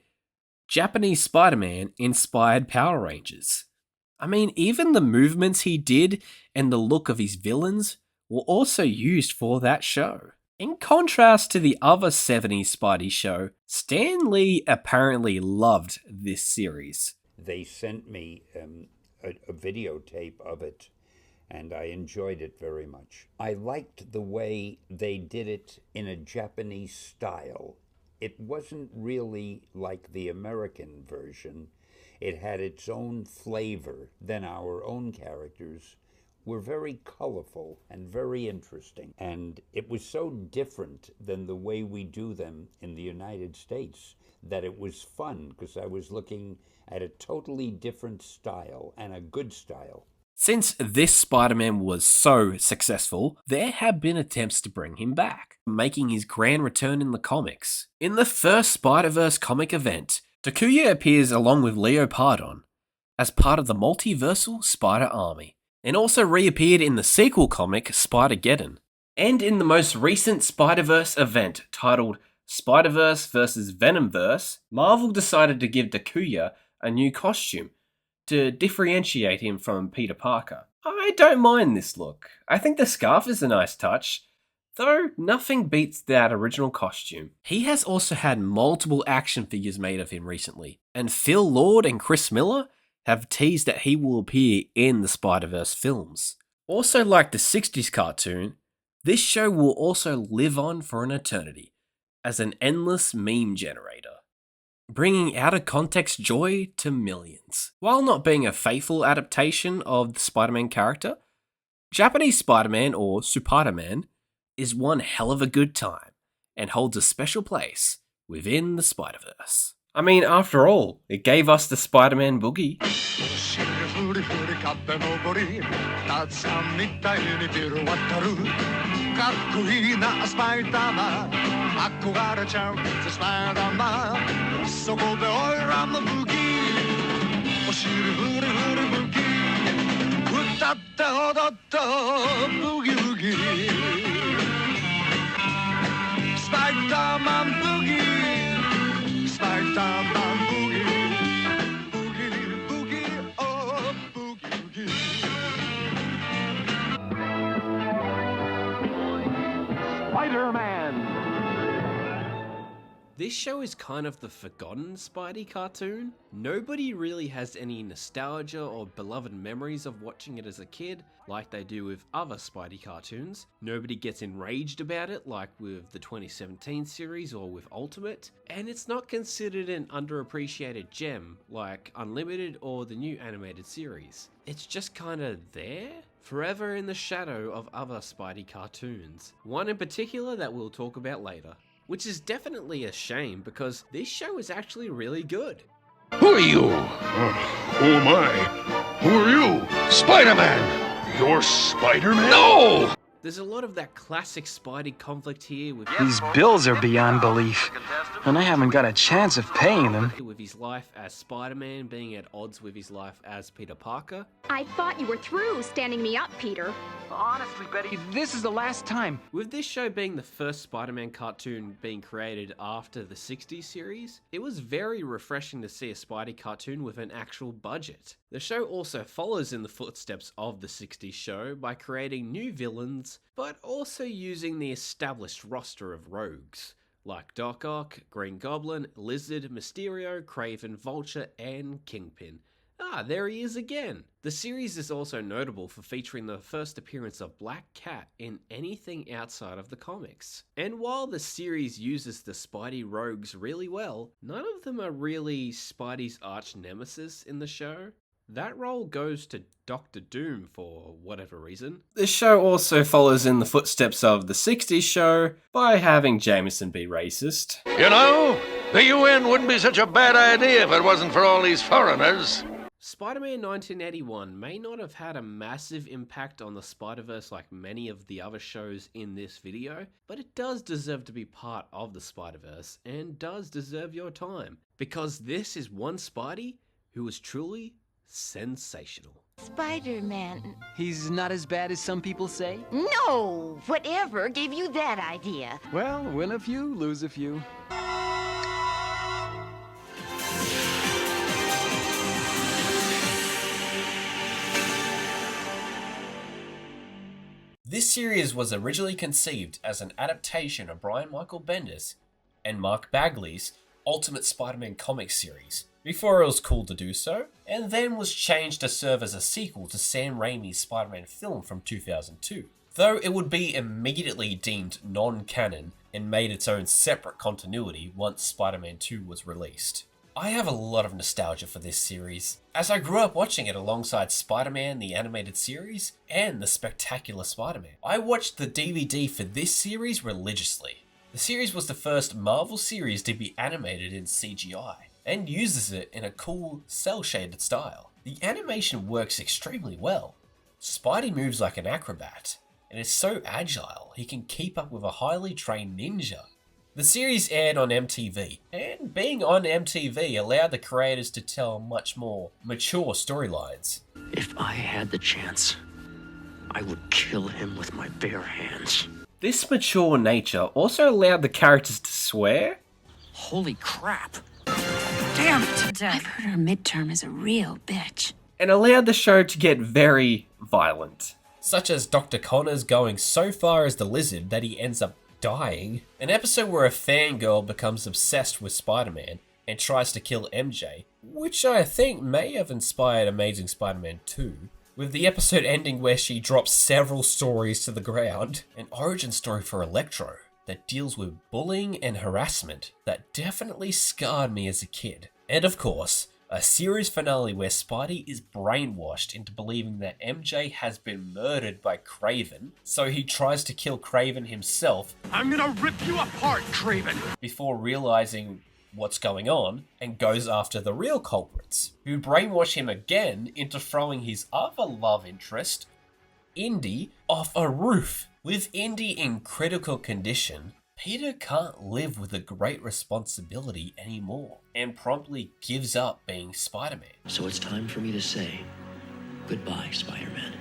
Japanese Spider-Man inspired Power Rangers. I mean, even the movements he did and the look of his villains were also used for that show. In contrast to the other 70s Spidey show, Stan Lee apparently loved this series. They sent me a videotape of it, and I enjoyed it very much. I liked the way they did it in a Japanese style. It wasn't really like the American version. It had its own flavor. Then our own characters were very colorful and very interesting. And it was so different than the way we do them in the United States that it was fun, because I was looking at a totally different style, and a good style. Since this Spider-Man was so successful, there have been attempts to bring him back, making his grand return in the comics. In the first Spider-Verse comic event, Takuya appears along with Leo Pardon as part of the multiversal Spider Army, and also reappeared in the sequel comic Spider-Geddon. And in the most recent Spider-Verse event titled Spider-Verse vs. Venomverse, Marvel decided to give Takuya a new costume to differentiate him from Peter Parker. I don't mind this look. I think the scarf is a nice touch, though nothing beats that original costume. He has also had multiple action figures made of him recently, and Phil Lord and Chris Miller have teased that he will appear in the Spider-Verse films. Also like the 60s cartoon, this show will also live on for an eternity as an endless meme generator, bringing out-of-context joy to millions. While not being a faithful adaptation of the Spider-Man character, Japanese Spider-Man, or Spider-Man, is one hell of a good time, and holds a special place within the Spider-Verse. I mean, after all, it gave us the Spider-Man boogie. Spider-Man boogie, Spider-Man boogie, boogie, boogie, oh, boogie, boogie. Spider-Man! This show is kind of the forgotten Spidey cartoon. Nobody really has any nostalgia or beloved memories of watching it as a kid, like they do with other Spidey cartoons. Nobody gets enraged about it, like with the 2017 series or with Ultimate. And it's not considered an underappreciated gem, like Unlimited or the new animated series. It's just kinda there, forever in the shadow of other Spidey cartoons. One in particular that we'll talk about later. Which is definitely a shame, because this show is actually really good. Who are you? Who am I? Who are you? Spider-Man! You're Spider-Man? No! There's a lot of that classic Spidey conflict here with these bills are beyond belief, and I haven't got a chance of paying them. With his life as Spider-Man being at odds with his life as Peter Parker. I thought you were through standing me up, Peter. Honestly, Betty, this is the last time. With this show being the first Spider-Man cartoon being created after the 60s series, it was very refreshing to see a Spidey cartoon with an actual budget. The show also follows in the footsteps of the 60s show by creating new villains, but also using the established roster of rogues, like Doc Ock, Green Goblin, Lizard, Mysterio, Kraven, Vulture, and Kingpin, Ah, there he is again. The series is also notable for featuring the first appearance of Black Cat in anything outside of the comics. And while the series uses the Spidey rogues really well, none of them are really Spidey's arch nemesis in the show. That role goes to Doctor Doom for whatever reason. The show also follows in the footsteps of the 60s show by having Jameson be racist. You know, the UN wouldn't be such a bad idea if it wasn't for all these foreigners. Spider-Man 1981 may not have had a massive impact on the Spider-Verse like many of the other shows in this video, but it does deserve to be part of the Spider-Verse and does deserve your time, because this is one Spidey who was truly sensational. Spider-Man. He's not as bad as some people say? No! Whatever gave you that idea? Well, win a few, lose a few. This series was originally conceived as an adaptation of Brian Michael Bendis and Mark Bagley's Ultimate Spider-Man comic series, before it was cool to do so, and then was changed to serve as a sequel to Sam Raimi's Spider-Man film from 2002. Though it would be immediately deemed non-canon and made its own separate continuity once Spider-Man 2 was released. I have a lot of nostalgia for this series, as I grew up watching it alongside Spider-Man the animated series and the Spectacular Spider-Man. I watched the DVD for this series religiously. The series was the first Marvel series to be animated in CGI, and uses it in a cool, cel-shaded style. The animation works extremely well. Spidey moves like an acrobat, and is so agile he can keep up with a highly trained ninja. The series aired on MTV, and being on MTV allowed the creators to tell much more mature storylines. If I had the chance, I would kill him with my bare hands. This mature nature also allowed the characters to swear. Holy crap! Damn it! I've heard her midterm is a real bitch. And allowed the show to get very violent. Such as Dr. Connors going so far as the Lizard that he ends up dying. An episode where a fangirl becomes obsessed with Spider-Man and tries to kill MJ, which I think may have inspired Amazing Spider-Man 2. With the episode ending where she drops several stories to the ground. An origin story for Electro that deals with bullying and harassment that definitely scarred me as a kid. And of course, a series finale where Spidey is brainwashed into believing that MJ has been murdered by Kraven, so he tries to kill Kraven himself. I'm gonna rip you apart, Kraven! Before realizing what's going on and goes after the real culprits, who brainwash him again into throwing his other love interest, Indy, off a roof. With Indy in critical condition, Peter can't live with a great responsibility anymore and promptly gives up being Spider-Man. So it's time for me to say goodbye, Spider-Man.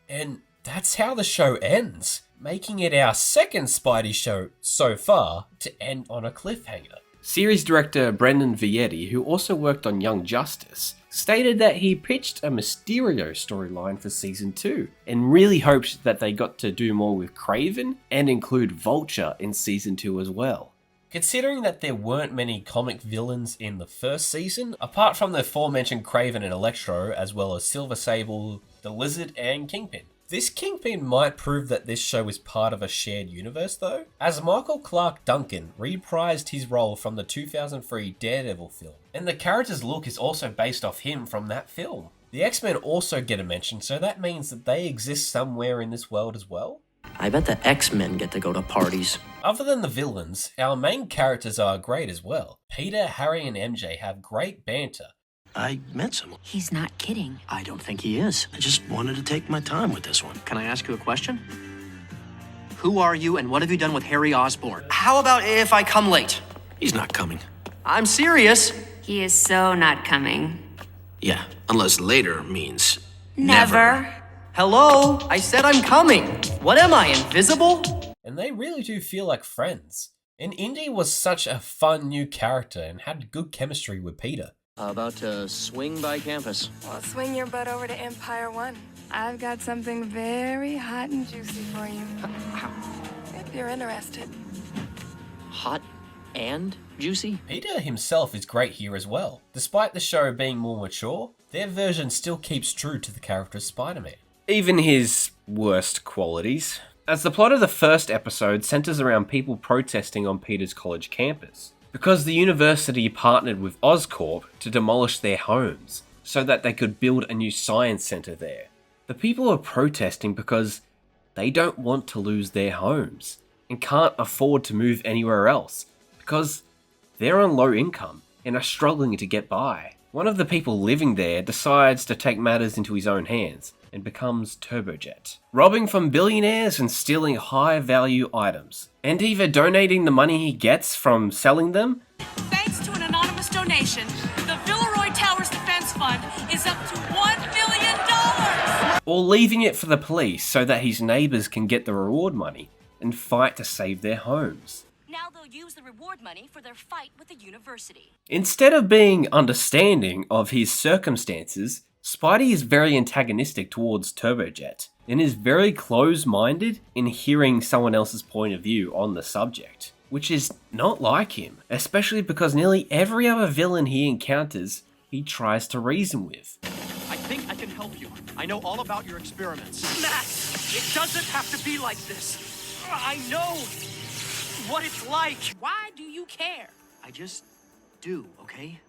And that's how the show ends, making it our second Spidey show so far to end on a cliffhanger. Series director Brendan Vietti, who also worked on Young Justice, stated that he pitched a Mysterio storyline for season 2 and really hoped that they got to do more with Kraven and include Vulture in season 2 as well. Considering that there weren't many comic villains in the first season, apart from the aforementioned Kraven and Electro, as well as Silver Sable, the Lizard and Kingpin. This Kingpin might prove that this show is part of a shared universe though, as Michael Clark Duncan reprised his role from the 2003 Daredevil film, and the character's look is also based off him from that film. The X-Men also get a mention, so that means that they exist somewhere in this world as well. I bet the X-Men get to go to parties. Other than the villains, our main characters are great as well. Peter, Harry and MJ have great banter. I met someone. He's not kidding. I don't think he is. I just wanted to take my time with this one. Can I ask you a question? Who are you and what have you done with Harry Osborn? How about if I come late? He's not coming. I'm serious. He is so not coming. Yeah, unless later means Never. Hello? I said I'm coming. What am I, invisible? And they really do feel like friends. And Indy was such a fun new character and had good chemistry with Peter. How about to swing by campus? Well, swing your butt over to Empire 1. I've got something very hot and juicy for you. If you're interested. Hot and juicy. Peter himself is great here as well. Despite the show being more mature, their version still keeps true to the character of Spider-Man. Even his worst qualities, as the plot of the first episode centers around people protesting on Peter's college campus, because the university partnered with Oscorp to demolish their homes so that they could build a new science center there. The people are protesting because they don't want to lose their homes and can't afford to move anywhere else because they're on low income and are struggling to get by. One of the people living there decides to take matters into his own hands and becomes Turbojet, robbing from billionaires and stealing high-value items, and either donating the money he gets from selling them. Thanks to an anonymous donation, the Villeroy Towers Defense Fund is up to $1 million! Or leaving it for the police so that his neighbors can get the reward money and fight to save their homes. Now they'll use the reward money for their fight with the university. Instead of being understanding of his circumstances, Spidey is very antagonistic towards Turbojet and is very close-minded in hearing someone else's point of view on the subject, which is not like him, especially because nearly every other villain he encounters, he tries to reason with. I think I can help you. I know all about your experiments. Max, it doesn't have to be like this. I know what it's like. Why do you care? I just do, okay?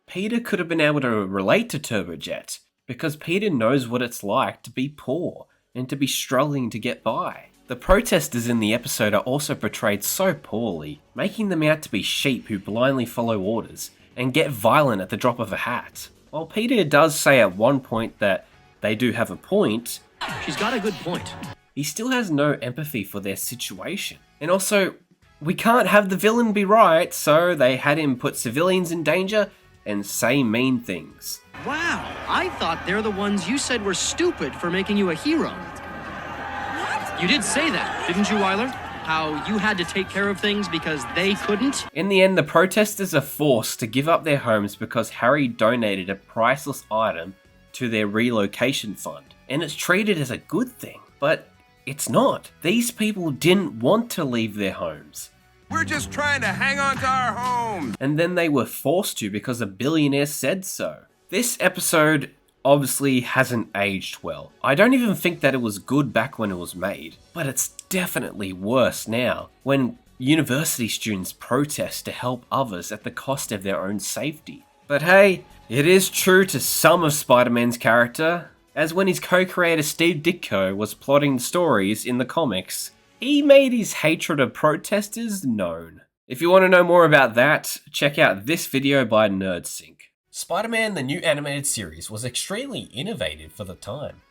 Peter could have been able to relate to Turbojet, because Peter knows what it's like to be poor and to be struggling to get by. The protesters in the episode are also portrayed so poorly, making them out to be sheep who blindly follow orders and get violent at the drop of a hat. While Peter does say at one point that they do have a point, she's got a good point. He still has no empathy for their situation. And also, we can't have the villain be right, so they had him put civilians in danger and say mean things. Wow, I thought they're the ones you said were stupid for making you a hero. What? You did say that, didn't you, Wyler? How you had to take care of things because they couldn't? In the end, the protesters are forced to give up their homes because Harry donated a priceless item to their relocation fund. And it's treated as a good thing, but it's not. These people didn't want to leave their homes. We're just trying to hang on to our home. And then they were forced to because a billionaire said so. This episode obviously hasn't aged well. I don't even think that it was good back when it was made, but it's definitely worse now when university students protest to help others at the cost of their own safety. But hey, it is true to some of Spider-Man's character, as when his co-creator Steve Ditko was plotting stories in the comics, he made his hatred of protesters known. If you want to know more about that, check out this video by NerdSync. Spider-Man the new animated series was extremely innovative for the time,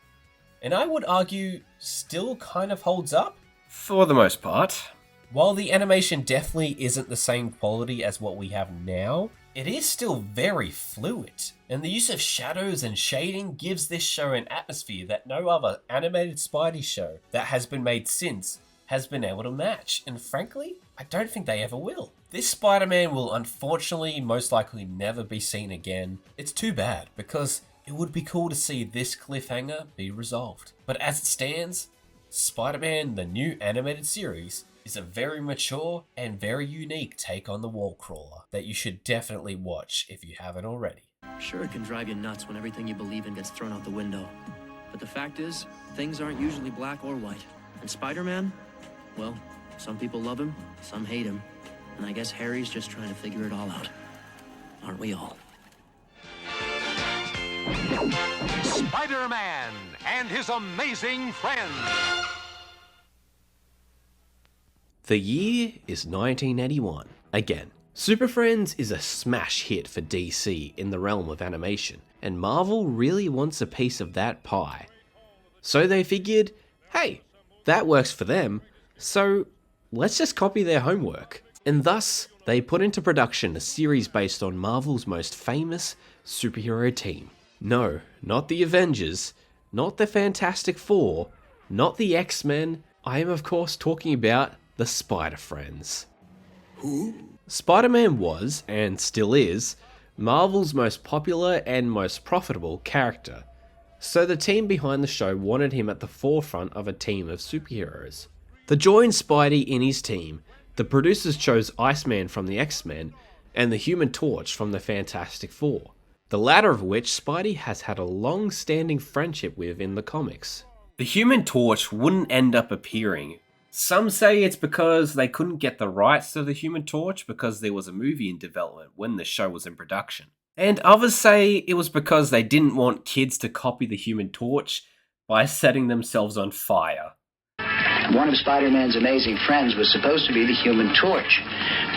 and I would argue still kind of holds up, for the most part. While the animation definitely isn't the same quality as what we have now, it is still very fluid, and the use of shadows and shading gives this show an atmosphere that no other animated Spidey show that has been made since has been able to match, and frankly, I don't think they ever will. This Spider-Man will unfortunately most likely never be seen again. It's too bad, because it would be cool to see this cliffhanger be resolved. But as it stands, Spider-Man the new animated series is a very mature and very unique take on the wall crawler that you should definitely watch if you haven't already. Sure, it can drive you nuts when everything you believe in gets thrown out the window. But the fact is, things aren't usually black or white. And Spider-Man, well, some people love him, some hate him. And I guess Harry's just trying to figure it all out. Aren't we all? Spider-Man and his amazing friends. The year is 1981. Again, Super Friends is a smash hit for DC in the realm of animation, and Marvel really wants a piece of that pie. So they figured, hey, that works for them, so let's just copy their homework. And thus, they put into production a series based on Marvel's most famous superhero team. No, not the Avengers, not the Fantastic Four, not the X-Men. I am of course talking about the Spider-Friends. Who? Spider-Man was, and still is, Marvel's most popular and most profitable character. So the team behind the show wanted him at the forefront of a team of superheroes. The join Spidey in his team The producers chose Iceman from the X-Men and the Human Torch from the Fantastic Four, the latter of which Spidey has had a long-standing friendship with in the comics. The Human Torch wouldn't end up appearing. Some say it's because they couldn't get the rights to the Human Torch because there was a movie in development when the show was in production. And others say it was because they didn't want kids to copy the Human Torch by setting themselves on fire. One of Spider-Man's amazing friends was supposed to be the Human Torch,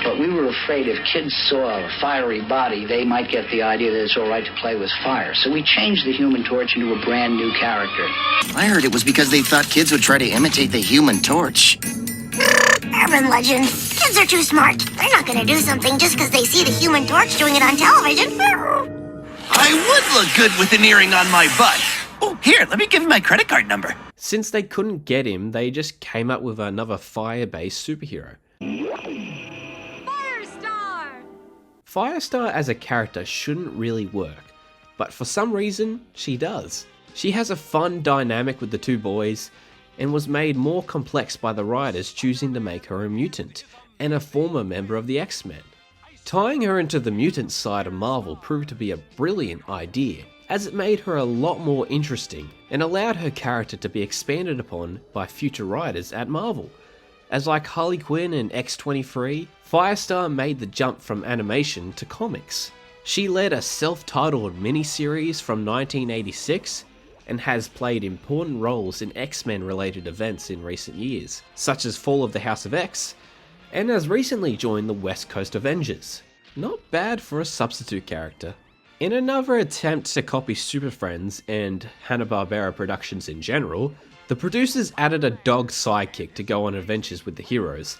but we were afraid if kids saw a fiery body, they might get the idea that it's all right to play with fire. So we changed the Human Torch into a brand new character. I heard it was because they thought kids would try to imitate the Human Torch. Urban legend. Kids are too smart. They're not going to do something just because they see the Human Torch doing it on television. I would look good with an earring on my butt. Oh, here, let me give you my credit card number. Since they couldn't get him, they just came up with another fire-based superhero. Firestar! Firestar as a character shouldn't really work, but for some reason, she does. She has a fun dynamic with the two boys, and was made more complex by the writers choosing to make her a mutant, and a former member of the X-Men. Tying her into the mutant side of Marvel proved to be a brilliant idea, as it made her a lot more interesting and allowed her character to be expanded upon by future writers at Marvel. As like Harley Quinn and X-23, Firestar made the jump from animation to comics. She led a self-titled miniseries from 1986 and has played important roles in X-Men related events in recent years, such as Fall of the House of X, and has recently joined the West Coast Avengers. Not bad for a substitute character. In another attempt to copy Super Friends and Hanna-Barbera productions in general, the producers added a dog sidekick to go on adventures with the heroes,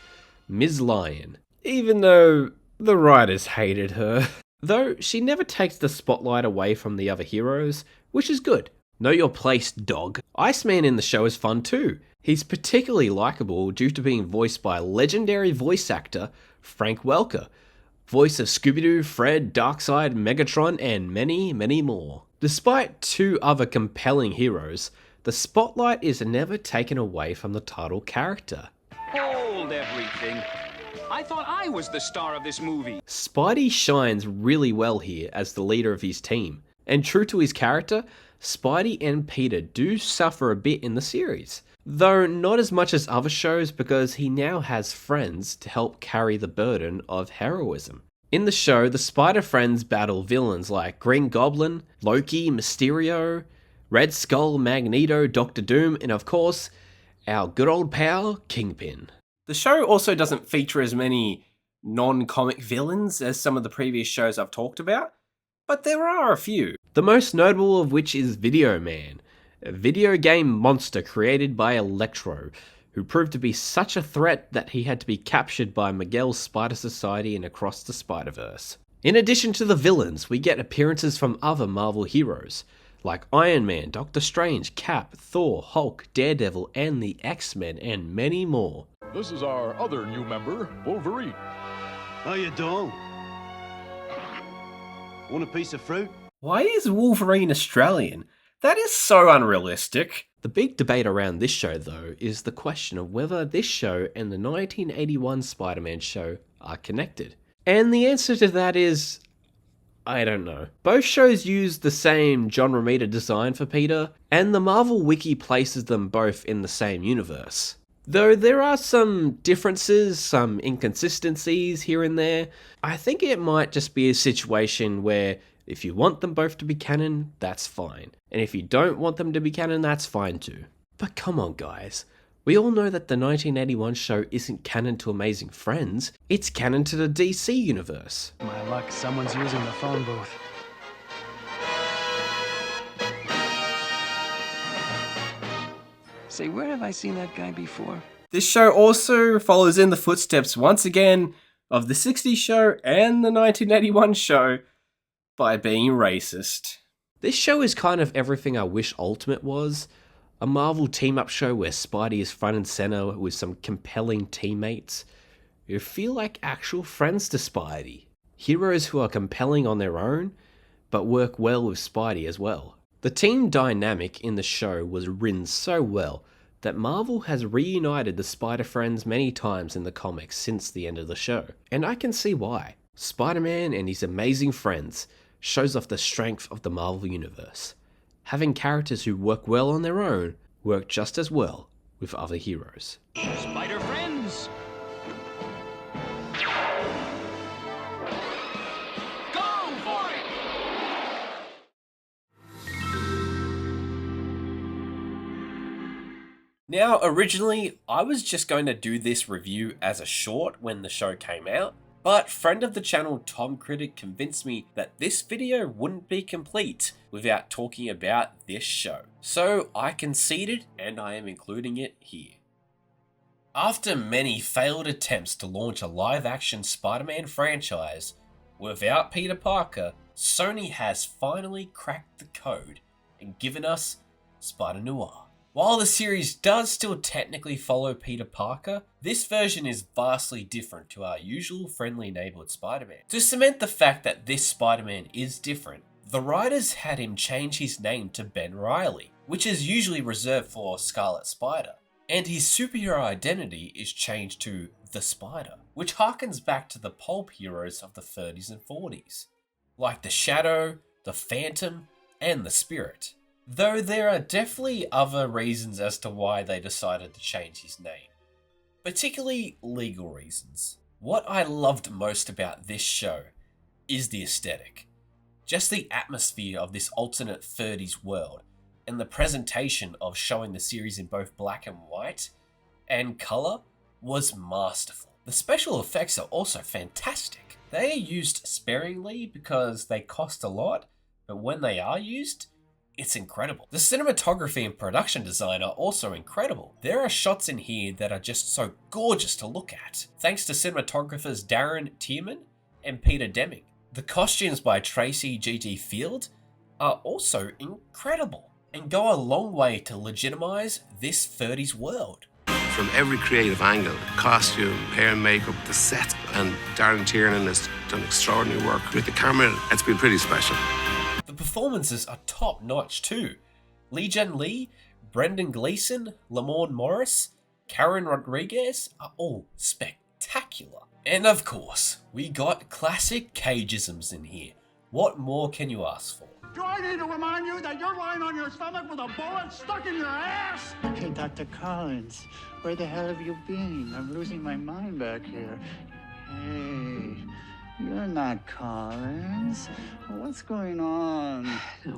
Ms. Lion, even though the writers hated her. Though she never takes the spotlight away from the other heroes, which is good. Know your place, dog. Iceman in the show is fun too. He's particularly likable due to being voiced by legendary voice actor Frank Welker, voice of Scooby-Doo, Fred, Darkseid, Megatron, and many, many more. Despite two other compelling heroes, the spotlight is never taken away from the title character. Hold everything. I thought I was the star of this movie. Spidey shines really well here as the leader of his team, and true to his character, Spidey and Peter do suffer a bit in the series, though not as much as other shows because he now has friends to help carry the burden of heroism. In the show, the Spider-Friends battle villains like Green Goblin, Loki, Mysterio, Red Skull, Magneto, Doctor Doom, and of course, our good old pal, Kingpin. The show also doesn't feature as many non-comic villains as some of the previous shows I've talked about, but there are a few. The most notable of which is Video Man, a video game monster created by Electro, who proved to be such a threat that he had to be captured by Miguel's Spider Society and Across the Spider-Verse. In addition to the villains, we get appearances from other Marvel heroes, like Iron Man, Doctor Strange, Cap, Thor, Hulk, Daredevil, and the X-Men, and many more. This is our other new member, Wolverine. How you doing? Want a piece of fruit? Why is Wolverine Australian? That is so unrealistic. The big debate around this show, though, is the question of whether this show and the 1981 Spider-Man show are connected. And the answer to that is, I don't know. Both shows use the same John Romita design for Peter, and the Marvel Wiki places them both in the same universe. Though there are some differences, some inconsistencies here and there, I think it might just be a situation where if you want them both to be canon, that's fine. And if you don't want them to be canon, that's fine too. But come on guys, we all know that the 1981 show isn't canon to Amazing Friends, it's canon to the DC universe. My luck, someone's using the phone booth. Say, where have I seen that guy before? This show also follows in the footsteps once again of the 60s show and the 1981 show by being racist. This show is kind of everything I wish Ultimate was. A Marvel team-up show where Spidey is front and center with some compelling teammates who feel like actual friends to Spidey. Heroes who are compelling on their own, but work well with Spidey as well. The team dynamic in the show was written so well that Marvel has reunited the Spider-Friends many times in the comics since the end of the show, and I can see why. Spider-Man and his amazing friends shows off the strength of the Marvel Universe. Having characters who work well on their own work just as well with other heroes. Spider-Friends! Go for it! Now, originally, I was just going to do this review as a short when the show came out, but friend of the channel Tom Critic convinced me that this video wouldn't be complete without talking about this show. So I conceded and I am including it here. After many failed attempts to launch a live-action Spider-Man franchise without Peter Parker, Sony has finally cracked the code and given us Spider-Noir. While the series does still technically follow Peter Parker, this version is vastly different to our usual friendly neighborhood Spider-Man. To cement the fact that this Spider-Man is different, the writers had him change his name to Ben Reilly, which is usually reserved for Scarlet Spider, and his superhero identity is changed to the Spider, which harkens back to the pulp heroes of the 30s and 40s, like the Shadow, the Phantom, and the Spirit. Though there are definitely other reasons as to why they decided to change his name, particularly legal reasons. What I loved most about this show is the aesthetic. Just the atmosphere of this alternate 30s world, and the presentation of showing the series in both black and white and colour was masterful. The special effects are also fantastic. They are used sparingly because they cost a lot, but when they are used, it's incredible. The cinematography and production design are also incredible. There are shots in here that are just so gorgeous to look at, thanks to cinematographers Darren Tierman and Peter Deming. The costumes by Tracy G.T. Field are also incredible and go a long way to legitimize this 30s world. From every creative angle, costume, hair and makeup, the set, and Darren Tiernan has done extraordinary work with the camera. It's been pretty special. The performances are top notch too. Lee Jen Lee, Brendan Gleeson, Lamorne Morris, Karen Rodriguez are all spectacular. And of course, we got classic cageisms in here. What more can you ask for? Do I need to remind you that you're lying on your stomach with a bullet stuck in your ass? Hey, Dr. Collins, where the hell have you been? I'm losing my mind back here. Hey, you're not Collins. What's going on?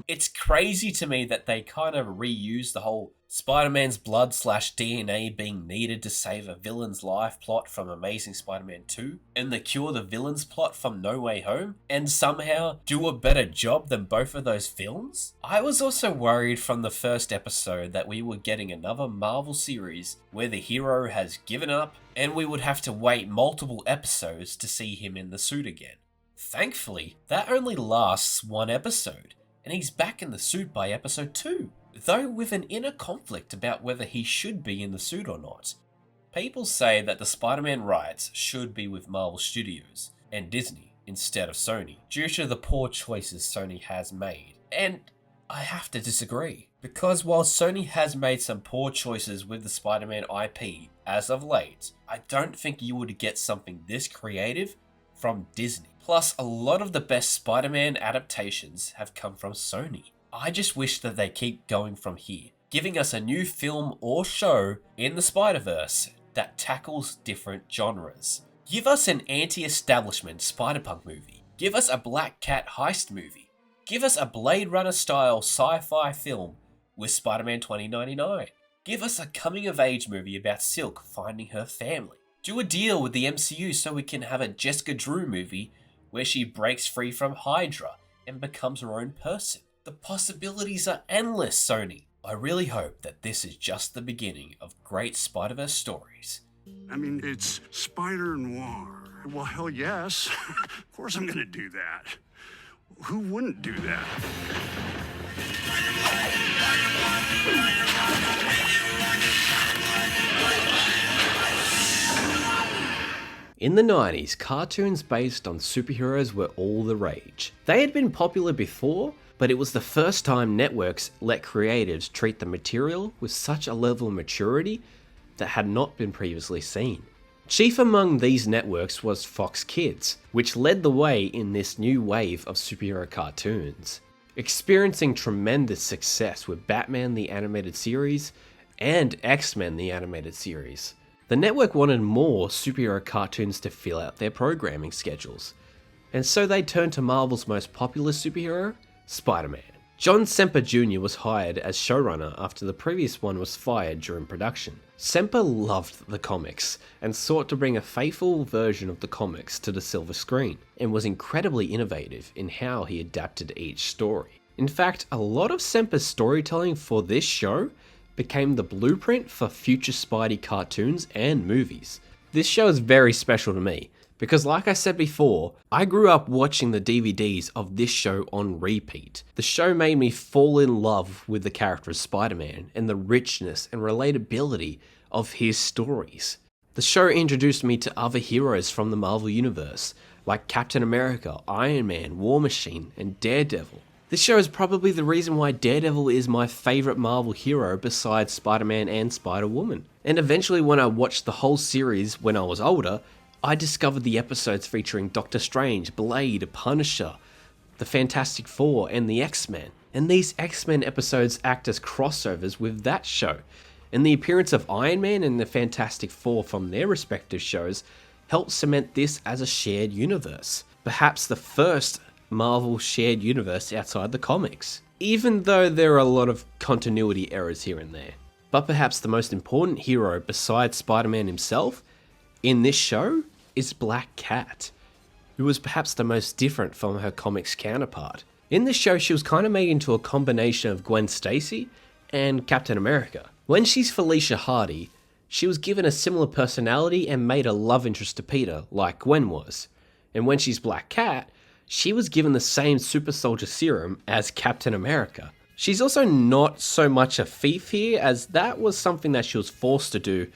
It's crazy to me that they kind of reuse the whole Spider-Man's blood/DNA being needed to save a villain's life plot from Amazing Spider-Man 2 and the cure the villain's plot from No Way Home, and somehow do a better job than both of those films. I was also worried from the first episode that we were getting another Marvel series where the hero has given up and we would have to wait multiple episodes to see him in the suit again. Thankfully, that only lasts one episode, and he's back in the suit by episode 2. Though with an inner conflict about whether he should be in the suit or not. People say that the Spider-Man rights should be with Marvel Studios and Disney instead of Sony, due to the poor choices Sony has made. And I have to disagree, because while Sony has made some poor choices with the Spider-Man IP as of late, I don't think you would get something this creative from Disney. Plus, a lot of the best Spider-Man adaptations have come from Sony. I just wish that they keep going from here, giving us a new film or show in the Spider-Verse that tackles different genres. Give us an anti-establishment Spider-Punk movie. Give us a Black Cat heist movie. Give us a Blade Runner style sci-fi film with Spider-Man 2099. Give us a coming-of-age movie about Silk finding her family. Do a deal with the MCU so we can have a Jessica Drew movie where she breaks free from Hydra and becomes her own person. The possibilities are endless, Sony. I really hope that this is just the beginning of great Spider-Verse stories. I mean, it's Spider-Noir. Well, hell yes. Of course I'm gonna do that. Who wouldn't do that? In the 90s, cartoons based on superheroes were all the rage. They had been popular before, but it was the first time networks let creatives treat the material with such a level of maturity that had not been previously seen. Chief among these networks was Fox Kids, which led the way in this new wave of superhero cartoons, experiencing tremendous success with Batman the Animated Series and X-Men the Animated Series. The network wanted more superhero cartoons to fill out their programming schedules, and so they turned to Marvel's most popular superhero, Spider-Man. John Semper Jr. was hired as showrunner after the previous one was fired during production. Semper loved the comics and sought to bring a faithful version of the comics to the silver screen, and was incredibly innovative in how he adapted each story. In fact, a lot of Semper's storytelling for this show became the blueprint for future Spidey cartoons and movies. This show is very special to me, because like I said before, I grew up watching the DVDs of this show on repeat. The show made me fall in love with the character of Spider-Man and the richness and relatability of his stories. The show introduced me to other heroes from the Marvel Universe, like Captain America, Iron Man, War Machine, and Daredevil. This show is probably the reason why Daredevil is my favourite Marvel hero besides Spider-Man and Spider-Woman. And eventually when I watched the whole series when I was older, I discovered the episodes featuring Doctor Strange, Blade, Punisher, the Fantastic Four, and the X-Men. And these X-Men episodes act as crossovers with that show. And the appearance of Iron Man and the Fantastic Four from their respective shows helped cement this as a shared universe. Perhaps the first Marvel shared universe outside the comics, even though there are a lot of continuity errors here and there. But perhaps the most important hero besides Spider-Man himself in this show is Black Cat, who was perhaps the most different from her comics counterpart. In this show, she was kind of made into a combination of Gwen Stacy and Captain America. When she's Felicia Hardy, she was given a similar personality and made a love interest to Peter, like Gwen was. And when she's Black Cat, she was given the same super soldier serum as Captain America. She's also not so much a thief here, as that was something that she was forced to do.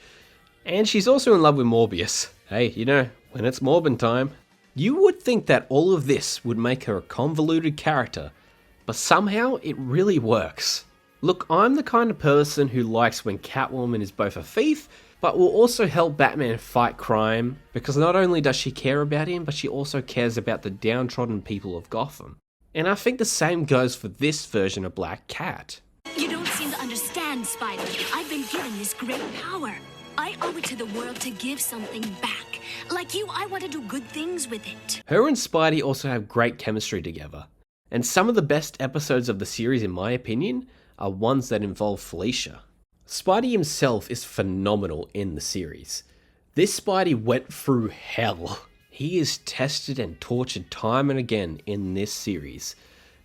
And she's also in love with Morbius. Hey, you know, when it's Morbin time. You would think that all of this would make her a convoluted character, but somehow it really works. Look, I'm the kind of person who likes when Catwoman is both a thief, but will also help Batman fight crime, because not only does she care about him, but she also cares about the downtrodden people of Gotham. And I think the same goes for this version of Black Cat. You don't seem to understand, Spider. I've been given this great power. I owe it to the world to give something back. Like you, I want to do good things with it. Her and Spidey also have great chemistry together. And some of the best episodes of the series, in my opinion, are ones that involve Felicia. Spidey himself is phenomenal in the series. This Spidey went through hell. He is tested and tortured time and again in this series.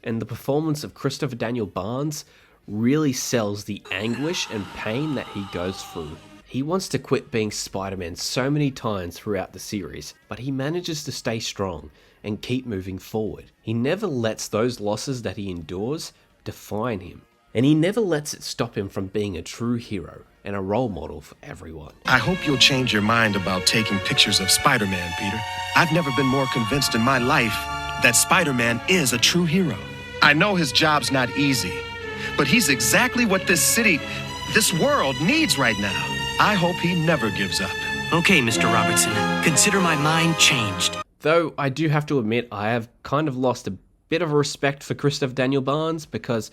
And the performance of Christopher Daniel Barnes really sells the anguish and pain that he goes through. He wants to quit being Spider-Man so many times throughout the series, but he manages to stay strong and keep moving forward. He never lets those losses that he endures define him. And he never lets it stop him from being a true hero and a role model for everyone. I hope you'll change your mind about taking pictures of Spider-Man, Peter. I've never been more convinced in my life that Spider-Man is a true hero. I know his job's not easy, but he's exactly what this city, this world needs right now. I hope he never gives up. Okay, Mr. Robertson, consider my mind changed. Though I do have to admit, I have kind of lost a bit of respect for Christopher Daniel Barnes, because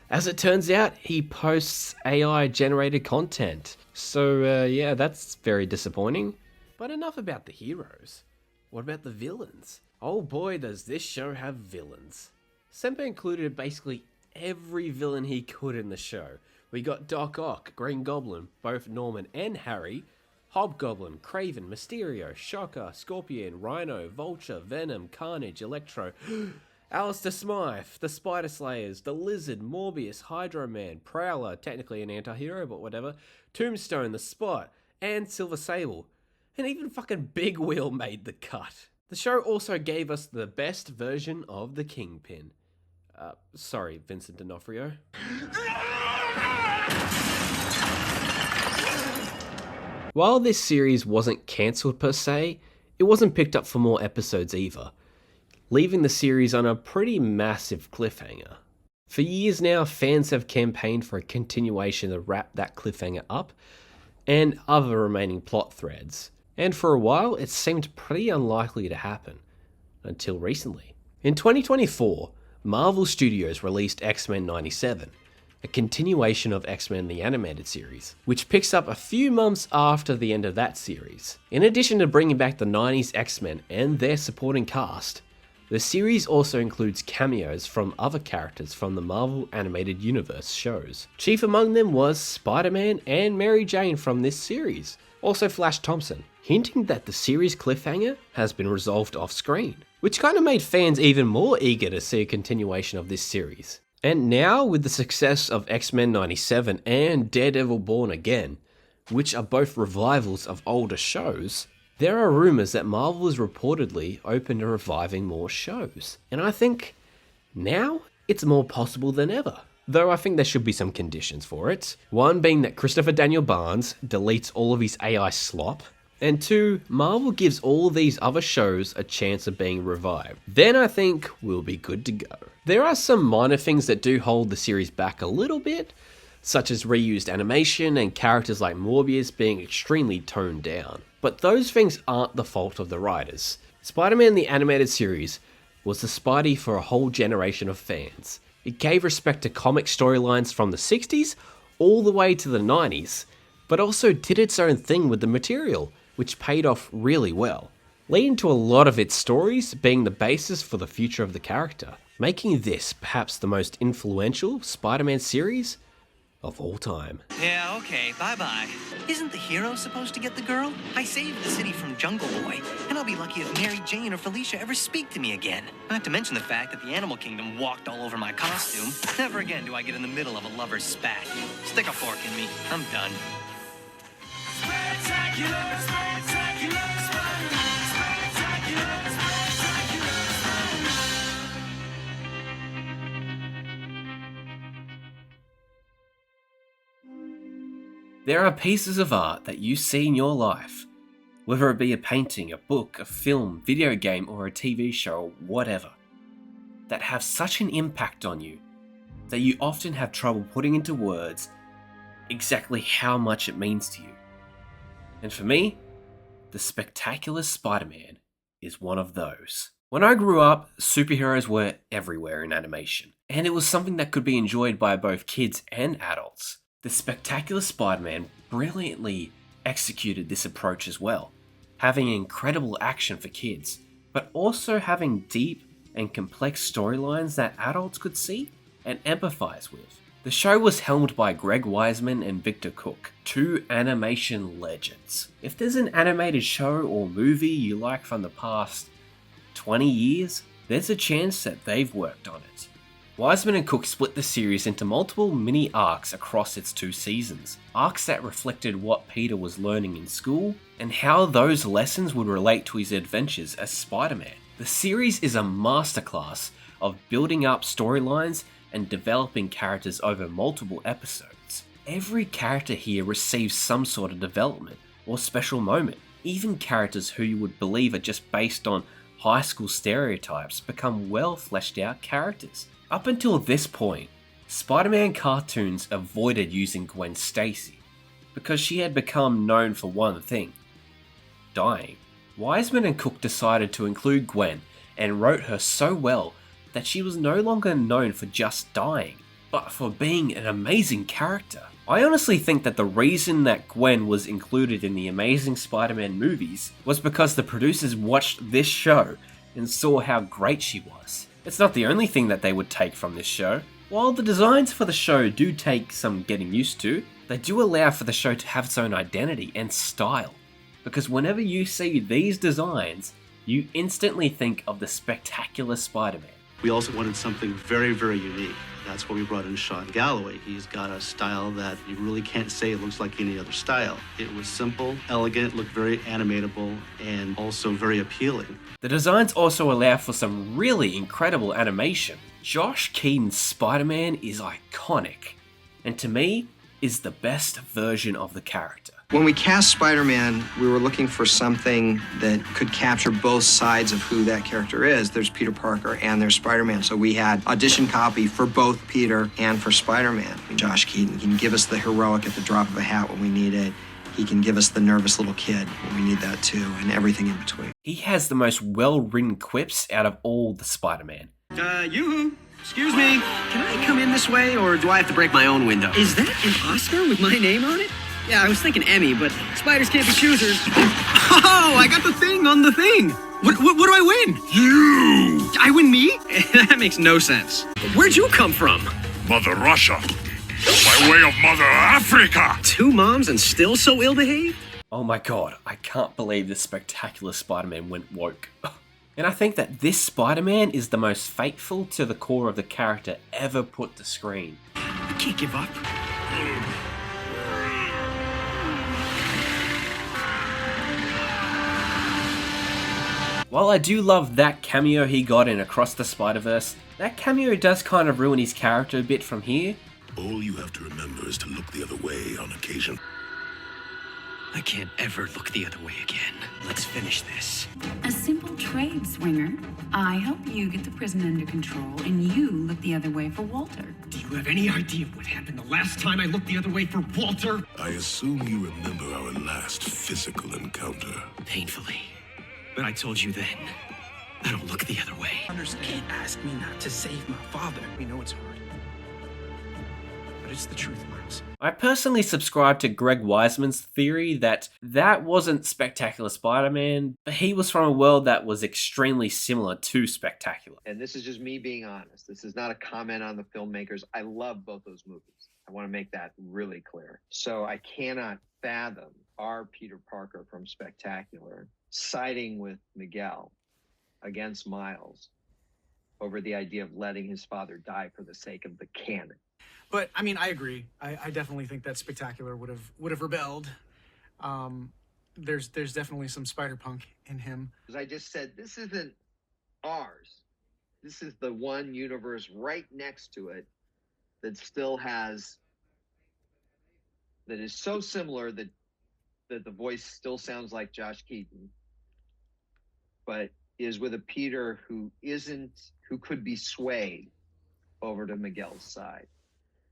as it turns out, he posts AI-generated content. So, yeah, that's very disappointing. But enough about the heroes. What about the villains? Oh boy, does this show have villains. Semper included basically every villain he could in the show. We got Doc Ock, Green Goblin, both Norman and Harry, Hobgoblin, Kraven, Mysterio, Shocker, Scorpion, Rhino, Vulture, Venom, Carnage, Electro, Alistair Smythe, the Spider Slayers, the Lizard, Morbius, Hydro Man, Prowler, technically an anti-hero, but whatever, Tombstone, the Spot, and Silver Sable. And even fucking Big Wheel made the cut. The show also gave us the best version of the Kingpin. Sorry, Vincent D'Onofrio. While this series wasn't cancelled per se, it wasn't picked up for more episodes either, leaving the series on a pretty massive cliffhanger. For years now, fans have campaigned for a continuation to wrap that cliffhanger up and other remaining plot threads. And for a while, it seemed pretty unlikely to happen, until recently. In 2024, Marvel Studios released X-Men 97, a continuation of X-Men the Animated Series, which picks up a few months after the end of that series. In addition to bringing back the 90s X-Men and their supporting cast, the series also includes cameos from other characters from the Marvel Animated Universe shows. Chief among them was Spider-Man and Mary Jane from this series, also Flash Thompson, hinting that the series cliffhanger has been resolved off-screen, which kind of made fans even more eager to see a continuation of this series. And now, with the success of X-Men 97 and Daredevil Born Again, which are both revivals of older shows, there are rumours that Marvel is reportedly open to reviving more shows. And I think now it's more possible than ever. Though I think there should be some conditions for it. One being that Christopher Daniel Barnes deletes all of his AI slop. And two, Marvel gives all these other shows a chance of being revived. Then I think we'll be good to go. There are some minor things that do hold the series back a little bit, such as reused animation and characters like Morbius being extremely toned down. But those things aren't the fault of the writers. Spider-Man the Animated Series was the Spidey for a whole generation of fans. It gave respect to comic storylines from the 60s all the way to the 90s, but also did its own thing with the material, which paid off really well, leading to a lot of its stories being the basis for the future of the character, making this perhaps the most influential Spider-Man series of all time. Yeah, okay, bye-bye. Isn't the hero supposed to get the girl? I saved the city from Jungle Boy, and I'll be lucky if Mary Jane or Felicia ever speak to me again. Not to mention the fact that the Animal Kingdom walked all over my costume. Never again do I get in the middle of a lover's spat. Stick a fork in me. I'm done. Spectacular, spectacular, Spider-Man, spectacular, spectacular, Spider-Man. There are pieces of art that you see in your life, whether it be a painting, a book, a film, video game, or a TV show, or whatever, that have such an impact on you that you often have trouble putting into words exactly how much it means to you. And for me, the Spectacular Spider-Man is one of those. When I grew up, superheroes were everywhere in animation, and it was something that could be enjoyed by both kids and adults. The Spectacular Spider-Man brilliantly executed this approach as well, having incredible action for kids, but also having deep and complex storylines that adults could see and empathize with. The show was helmed by Greg Weisman and Victor Cook, two animation legends. If there's an animated show or movie you like from the past 20 years, there's a chance that they've worked on it. Weisman and Cook split the series into multiple mini arcs across its 2 seasons, arcs that reflected what Peter was learning in school and how those lessons would relate to his adventures as Spider-Man. The series is a masterclass of building up storylines and developing characters over multiple episodes. Every character here receives some sort of development or special moment. Even characters who you would believe are just based on high school stereotypes become well fleshed out characters. Up until this point, Spider-Man cartoons avoided using Gwen Stacy because she had become known for one thing: dying. Weisman and Cook decided to include Gwen and wrote her so well that she was no longer known for just dying, but for being an amazing character. I honestly think that the reason that Gwen was included in the Amazing Spider-Man movies was because the producers watched this show and saw how great she was. It's not the only thing that they would take from this show. While the designs for the show do take some getting used to, they do allow for the show to have its own identity and style. Because whenever you see these designs, you instantly think of the Spectacular Spider-Man. We also wanted something very, very unique. That's why we brought in Sean Galloway. He's got a style that you really can't say it looks like any other style. It was simple, elegant, looked very animatable, and also very appealing. The designs also allow for some really incredible animation. Josh Keaton's Spider-Man is iconic, and to me, is the best version of the character. When we cast Spider-Man, we were looking for something that could capture both sides of who that character is. There's Peter Parker and there's Spider-Man. So we had audition copy for both Peter and for Spider-Man. Josh Keaton can give us the heroic at the drop of a hat when we need it. He can give us the nervous little kid when we need that too, and everything in between. He has the most well-written quips out of all the Spider-Man. Yoo-hoo! Excuse me, can I come in this way, or do I have to break my own window? Is that an Oscar with my name on it? Yeah, I was thinking Emmy, but spiders can't be choosers. Oh, I got the thing on the thing. What do I win? You! I win me? That makes no sense. Where'd you come from? Mother Russia. By way of Mother Africa! 2 moms and still so ill-behaved? Oh my god, I can't believe this spectacular Spider-Man went woke. And I think that this Spider-Man is the most faithful to the core of the character ever put to screen. I can't give up. While I do love that cameo he got in Across the Spider-Verse, that cameo does kind of ruin his character a bit from here. All you have to remember is to look the other way on occasion. I can't ever look the other way again. Let's finish this. A simple trade, Swinger. I help you get the prison under control, and you look the other way for Walter. Do you have any idea what happened the last time I looked the other way for Walter? I assume you remember our last physical encounter. Painfully. But I told you then, I don't look the other way. You can't ask me not to save my father. We know it's hard. But it's the truth, Miles. I personally subscribe to Greg Weisman's theory that wasn't Spectacular Spider-Man, but he was from a world that was extremely similar to Spectacular. And this is just me being honest. This is not a comment on the filmmakers. I love both those movies. I want to make that really clear. So I cannot fathom our Peter Parker from Spectacular siding with Miguel against Miles over the idea of letting his father die for the sake of the canon. But I mean, I agree. I definitely think that Spectacular would have rebelled. There's definitely some Spider-Punk in him. As I just said, this isn't ours. This is the one universe right next to it that still has, that is so similar that the voice still sounds like Josh Keaton, but is with a Peter who could be swayed over to Miguel's side.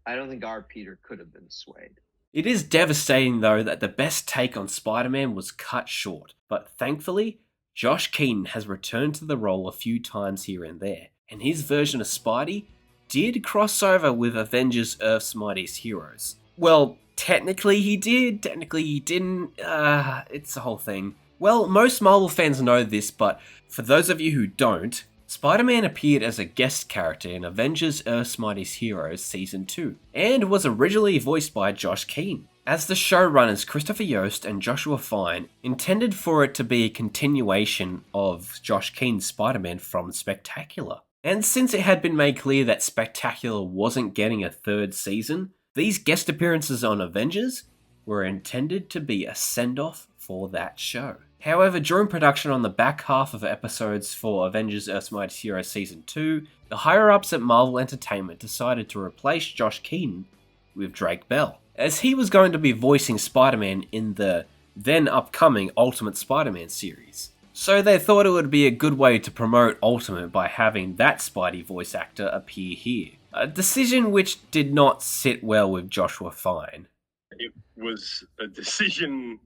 I don't think our Peter could have been swayed. It is devastating though that the best take on Spider-Man was cut short, but thankfully, Josh Keaton has returned to the role a few times here and there, and his version of Spidey did cross over with Avengers Earth's Mightiest Heroes. Well, technically he did, technically he didn't, it's the whole thing. Well, most Marvel fans know this, but for those of you who don't, Spider-Man appeared as a guest character in Avengers Earth's Mightiest Heroes Season 2, and was originally voiced by Josh Keaton, as the showrunners Christopher Yost and Joshua Fine intended for it to be a continuation of Josh Keaton's Spider-Man from Spectacular. And since it had been made clear that Spectacular wasn't getting a third season, these guest appearances on Avengers were intended to be a send-off for that show. However, during production on the back half of episodes for Avengers Earth's Mightiest Heroes Season 2, the higher-ups at Marvel Entertainment decided to replace Josh Keaton with Drake Bell, as he was going to be voicing Spider-Man in the then upcoming Ultimate Spider-Man series. So they thought it would be a good way to promote Ultimate by having that Spidey voice actor appear here. A decision which did not sit well with Joshua Fine. It was a decision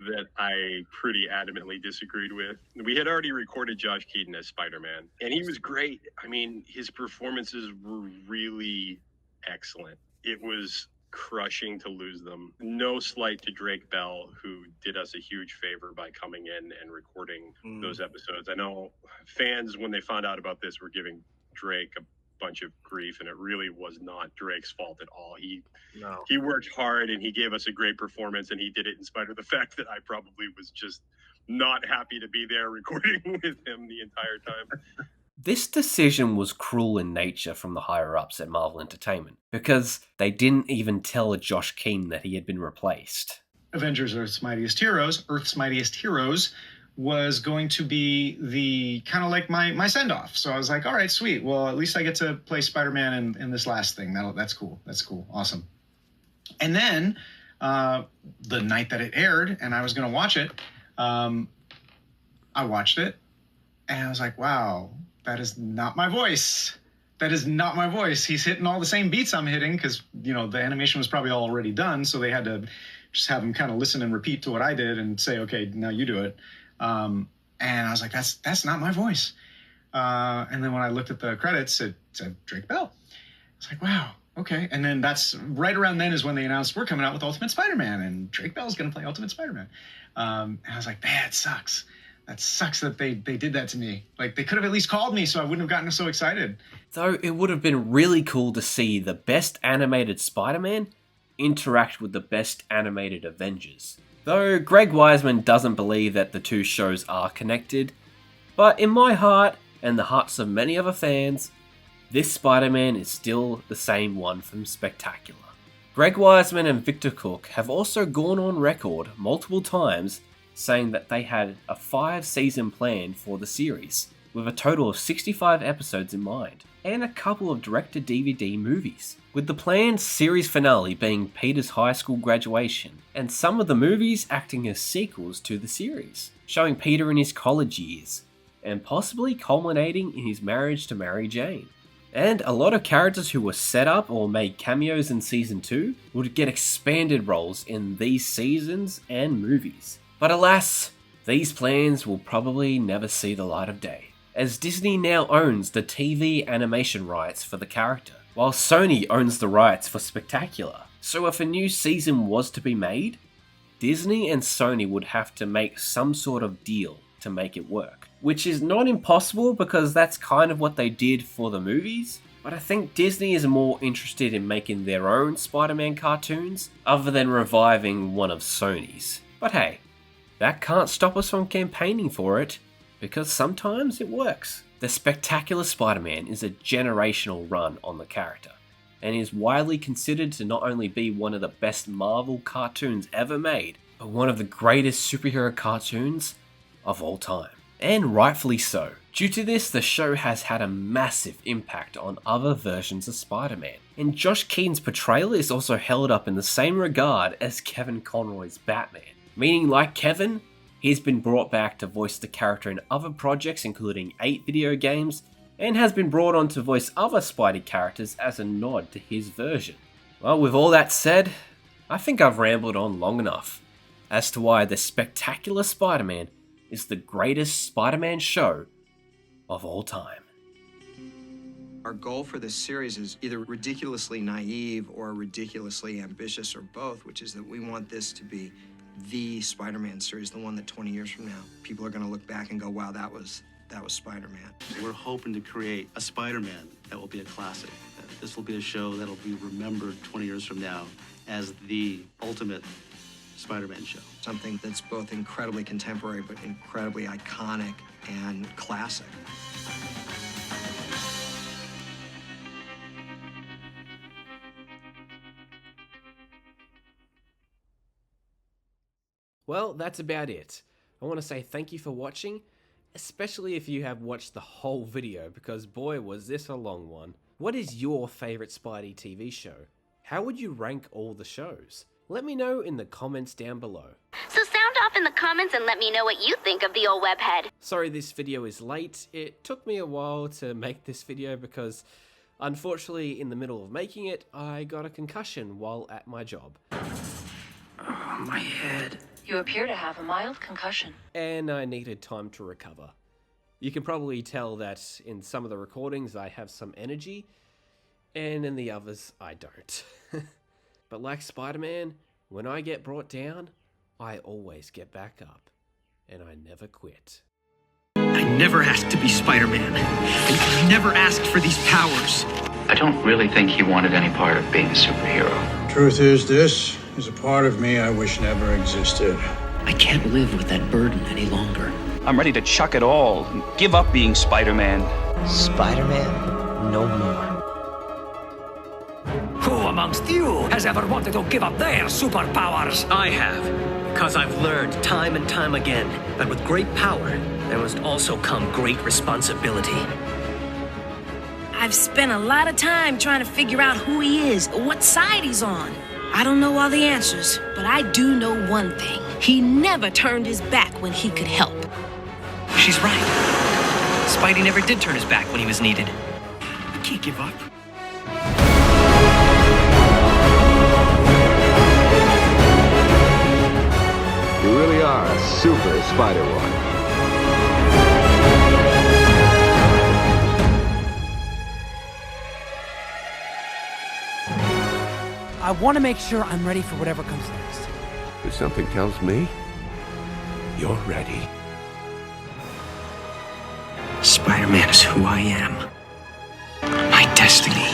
that I pretty adamantly disagreed with. We had already recorded Josh Keaton as Spider-Man, and he was great. I mean, his performances were really excellent. It was crushing to lose them. No slight to Drake Bell, who did us a huge favor by coming in and recording those episodes. I know fans, when they found out about this, were giving Drake a bunch of grief, and it really was not Drake's fault at all. He worked hard and he gave us a great performance, and he did it in spite of the fact that I probably was just not happy to be there recording with him the entire time. This decision was cruel in nature from the higher-ups at Marvel Entertainment, because they didn't even tell Josh Keaton that he had been replaced. Avengers Earth's Mightiest Heroes, was going to be the kind of like my send-off. So I was like, all right, sweet. Well, at least I get to play Spider-Man in this last thing. That's cool. Awesome. And then the night that it aired, and I was going to watch it. I watched it, and I was like, wow, that is not my voice. That is not my voice. He's hitting all the same beats I'm hitting because, you know, the animation was probably already done, so they had to just have him kind of listen and repeat to what I did and say, okay, now you do it. And I was like, that's not my voice. And then when I looked at the credits, it said Drake Bell. I was like, wow, okay. And then that's right around then is when they announced we're coming out with Ultimate Spider-Man and Drake Bell's going to play Ultimate Spider-Man. And I was like, that sucks. That sucks that they did that to me. Like, they could have at least called me so I wouldn't have gotten so excited. Though it would have been really cool to see the best animated Spider-Man interact with the best animated Avengers. Though Greg Weisman doesn't believe that the two shows are connected, but in my heart, and the hearts of many other fans, this Spider-Man is still the same one from Spectacular. Greg Weisman and Victor Cook have also gone on record multiple times saying that they had a 5-season plan for the series, with a total of 65 episodes in mind, and a couple of direct-to-DVD movies, with the planned series finale being Peter's high school graduation, and some of the movies acting as sequels to the series, showing Peter in his college years, and possibly culminating in his marriage to Mary Jane. And a lot of characters who were set up or made cameos in Season 2 would get expanded roles in these seasons and movies. But alas, these plans will probably never see the light of day, as Disney now owns the TV animation rights for the character, while Sony owns the rights for Spectacular. So if a new season was to be made, Disney and Sony would have to make some sort of deal to make it work. Which is not impossible because that's kind of what they did for the movies, but I think Disney is more interested in making their own Spider-Man cartoons other than reviving one of Sony's. But hey, that can't stop us from campaigning for it, because sometimes it works. The Spectacular Spider-Man is a generational run on the character, and is widely considered to not only be one of the best Marvel cartoons ever made, but one of the greatest superhero cartoons of all time. And rightfully so. Due to this, the show has had a massive impact on other versions of Spider-Man, and Josh Keaton's portrayal is also held up in the same regard as Kevin Conroy's Batman. Meaning, like Kevin, he's been brought back to voice the character in other projects including 8 video games, and has been brought on to voice other Spidey characters as a nod to his version. Well, with all that said, I think I've rambled on long enough as to why the Spectacular Spider-Man is the greatest Spider-Man show of all time. Our goal for this series is either ridiculously naive or ridiculously ambitious, or both, which is that we want this to be the Spider-Man series, the one that 20 years from now, people are going to look back and go, wow, that was Spider-Man. We're hoping to create a Spider-Man that will be a classic. This will be a show that'll be remembered 20 years from now as the ultimate Spider-Man show. Something that's both incredibly contemporary but incredibly iconic and classic. Well, that's about it. I want to say thank you for watching, especially if you have watched the whole video, because boy was this a long one. What is your favourite Spidey TV show? How would you rank all the shows? Let me know in the comments down below. So sound off in the comments and let me know what you think of the old webhead. Sorry this video is late. It took me a while to make this video because unfortunately in the middle of making it, I got a concussion while at my job. Oh, my head. You appear to have a mild concussion. And I needed time to recover. You can probably tell that in some of the recordings I have some energy, and in the others I don't. But like Spider-Man, when I get brought down, I always get back up, and I never quit. I never asked to be Spider-Man, and I never asked for these powers. I don't really think he wanted any part of being a superhero. Truth is, this is a part of me I wish never existed. I can't live with that burden any longer. I'm ready to chuck it all and give up being Spider-Man. Spider-Man, no more. Who amongst you has ever wanted to give up their superpowers? I have, because I've learned time and time again that with great power, there must also come great responsibility. I've spent a lot of time trying to figure out who he is, what side he's on. I don't know all the answers, but I do know one thing. He never turned his back when he could help. She's right. Spidey never did turn his back when he was needed. I can't give up. You really are a super Spider-Noir. I want to make sure I'm ready for whatever comes next. If something tells me, you're ready. Spider-Man is who I am. My destiny.